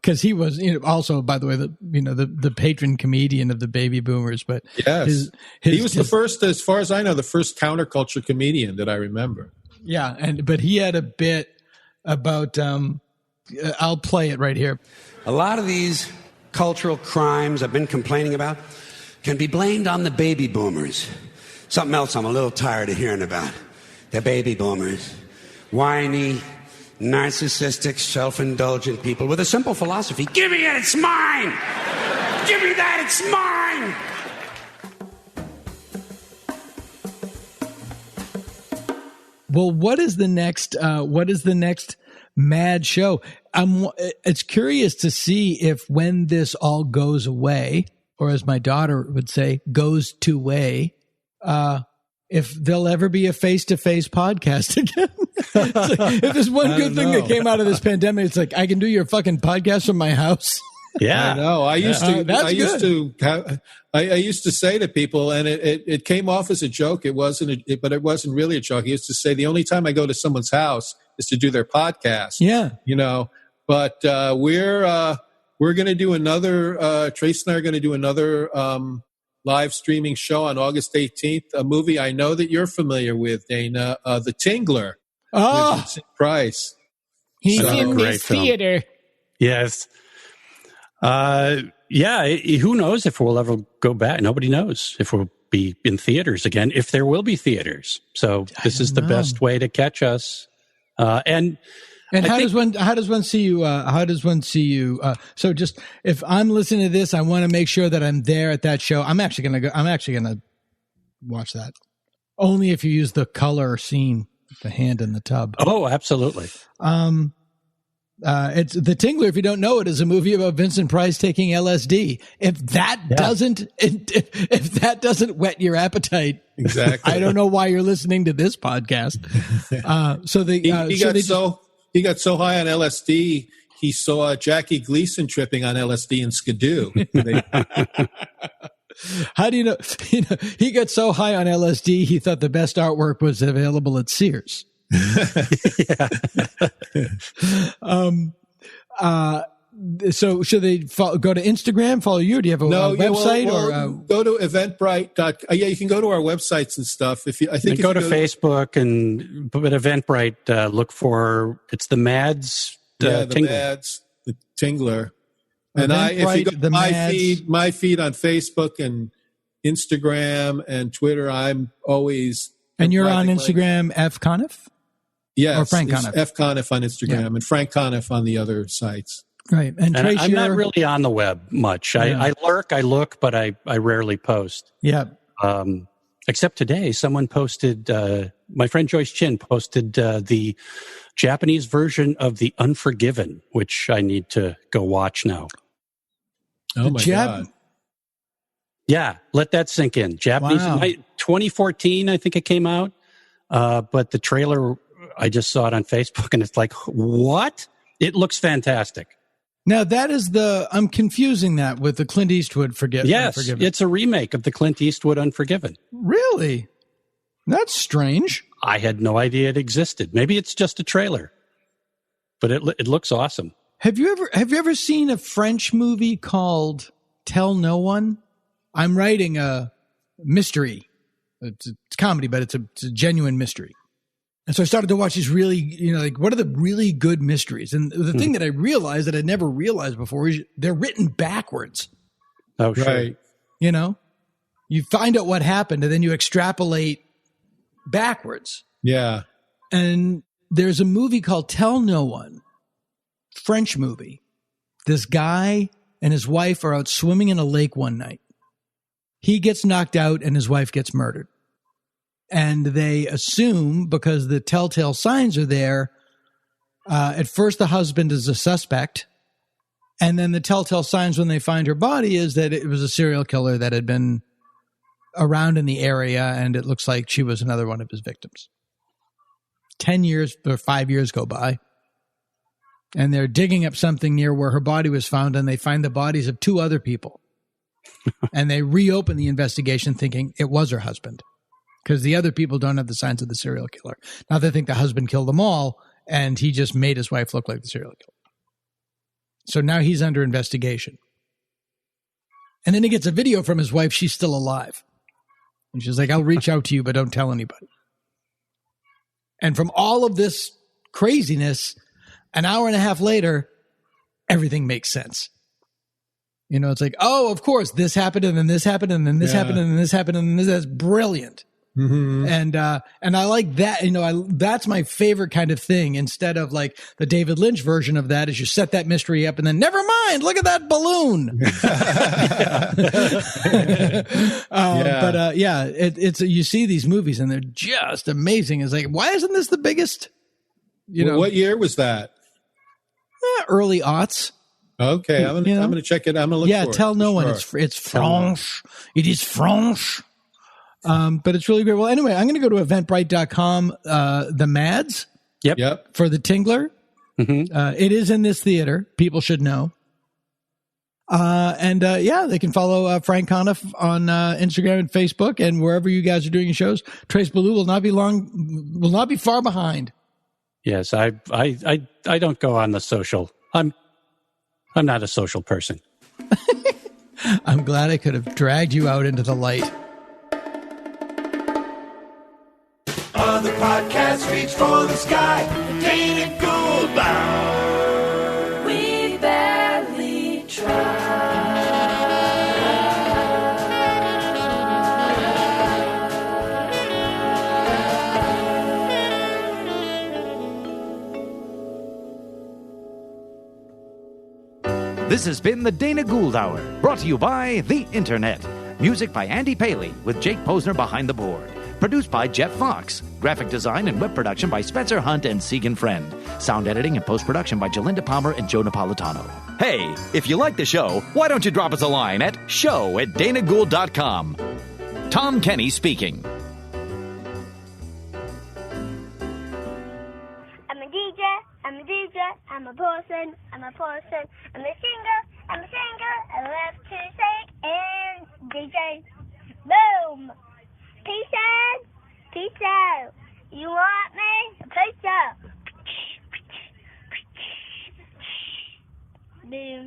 because he was also, by the way, the patron comedian of the baby boomers. But yes, he was the first, as far as I know, the first counterculture comedian that I remember. Yeah, but he had a bit about I'll play it right here. A lot of these cultural crimes I've been complaining about can be blamed on the baby boomers. Something else I'm a little tired of hearing about. The baby boomers. Whiny, narcissistic, self-indulgent people with a simple philosophy. Give me it, it's mine! Give me that, it's mine! Well, what is the next mad show? It's curious to see if when this all goes away, or as my daughter would say, goes to way, if there'll ever be a face-to-face podcast again. If there's one good thing that came out of this pandemic, it's like, I can do your fucking podcast from my house. Yeah, I know. I used to say to people, and it came off as a joke. But it wasn't really a joke. I used to say the only time I go to someone's house is to do their podcast. Yeah, But we're going to do another. Trace and I are going to do another live streaming show on August 18th. A movie I know that you're familiar with, Dana, The Tingler. Oh, with Vincent Price. He's in this theater. Yes. Who knows if we'll ever go back? Nobody knows if we'll be in theaters again, if there will be theaters. So this is the best way to catch us. And how does one see you? So just if I'm listening to this, I want to make sure that I'm there at that show. I'm actually gonna watch that. Only if you use the color scene, the hand in the tub. Oh, absolutely. It's The Tingler, if you don't know it, is a movie about Vincent Price taking LSD. If that doesn't whet your appetite, exactly, I don't know why you're listening to this podcast. He got so high on LSD, he saw Jackie Gleason tripping on LSD in Skidoo. How do you know? He got so high on LSD, he thought the best artwork was available at Sears. So should they go to Instagram, follow you? Do you have a website? Go to Eventbrite. You can go to our websites and stuff. I think go to Facebook and put Eventbrite. Look for it's the Mads. The Mads, the Tingler. And if you go to my feed on Facebook and Instagram and Twitter, I'm always. And you're on Instagram, F Conniff? Yes. Or Frank Conniff. F Conniff on Instagram and Frank Conniff on the other sites. Right. And Trace, I'm not really on the web much. Yeah. I lurk, I look, but I rarely post. Yeah. Except today, someone posted, my friend Joyce Chin posted the Japanese version of The Unforgiven, which I need to go watch now. Oh, my God. Yeah, let that sink in. Japanese, 2014, I think it came out. But the trailer, I just saw it on Facebook, and it's like, what? It looks fantastic. Now, that is I'm confusing that with the Clint Eastwood Unforgiven. Yes, it's a remake of the Clint Eastwood Unforgiven. Really? That's strange. I had no idea it existed. Maybe it's just a trailer, but it looks awesome. Have you ever seen a French movie called Tell No One? I'm writing a mystery. It's comedy, but it's a genuine mystery. And so I started to watch these really, what are the really good mysteries? And the thing that I realized that I never realized before is they're written backwards. Oh, sure. Right. You find out what happened and then you extrapolate backwards. Yeah. And there's a movie called Tell No One, French movie. This guy and his wife are out swimming in a lake one night. He gets knocked out and his wife gets murdered. And they assume, because the telltale signs are there, at first the husband is a suspect. And then the telltale signs when they find her body is that it was a serial killer that had been around in the area, and it looks like she was another one of his victims. 10 years or 5 years go by, and they're digging up something near where her body was found, and they find the bodies of 2 other people. And they reopen the investigation thinking it was her husband, because the other people don't have the signs of the serial killer. Now they think the husband killed them all, and he just made his wife look like the serial killer. So now he's under investigation. And then he gets a video from his wife. She's still alive. And she's like, I'll reach out to you, but don't tell anybody. And from all of this craziness, an hour and a half later, everything makes sense. It's like, oh, of course, this happened, and then this happened, and then this happened, and then this happened, and this. That's brilliant. Mm-hmm. And I like that. That's my favorite kind of thing. Instead of like the David Lynch version of that, is you set that mystery up and then never mind, look at that balloon. It's you see these movies and they're just amazing. It's like, why isn't this the biggest? What year was that? Early aughts. Okay, I'm gonna check it. I'm gonna look. Yeah, for Tell it, No One. sure. It's French. It is French. But it's really great. Well, anyway, I'm going to go to Eventbrite.com. The Mads. Yep. For the Tingler. Mm-hmm. It is in this theater. People should know. They can follow Frank Conniff on Instagram and Facebook, and wherever you guys are doing your shows. Trace Beaulieu will not be far behind. Yes, I don't go on the social. I'm not a social person. I'm glad I could have dragged you out into the light. Other podcasts reach for the sky, Dana Goldbound. We barely try. This has been the Dana Gould Hour, brought to you by the Internet. Music by Andy Paley, with Jake Posner behind the board. Produced by Jeff Fox. Graphic design and web production by Spencer Hunt and Segan Friend. Sound editing and post-production by Jalinda Palmer and Joe Napolitano. Hey, if you like the show, why don't you drop us a line at show@danagould.com. Tom Kenny speaking. I'm a DJ, I'm a DJ, I'm a person, I'm a person, I'm a singer, I love to sing and DJ. Boom! Peace out, peace out. You want me? Peace out. Boom.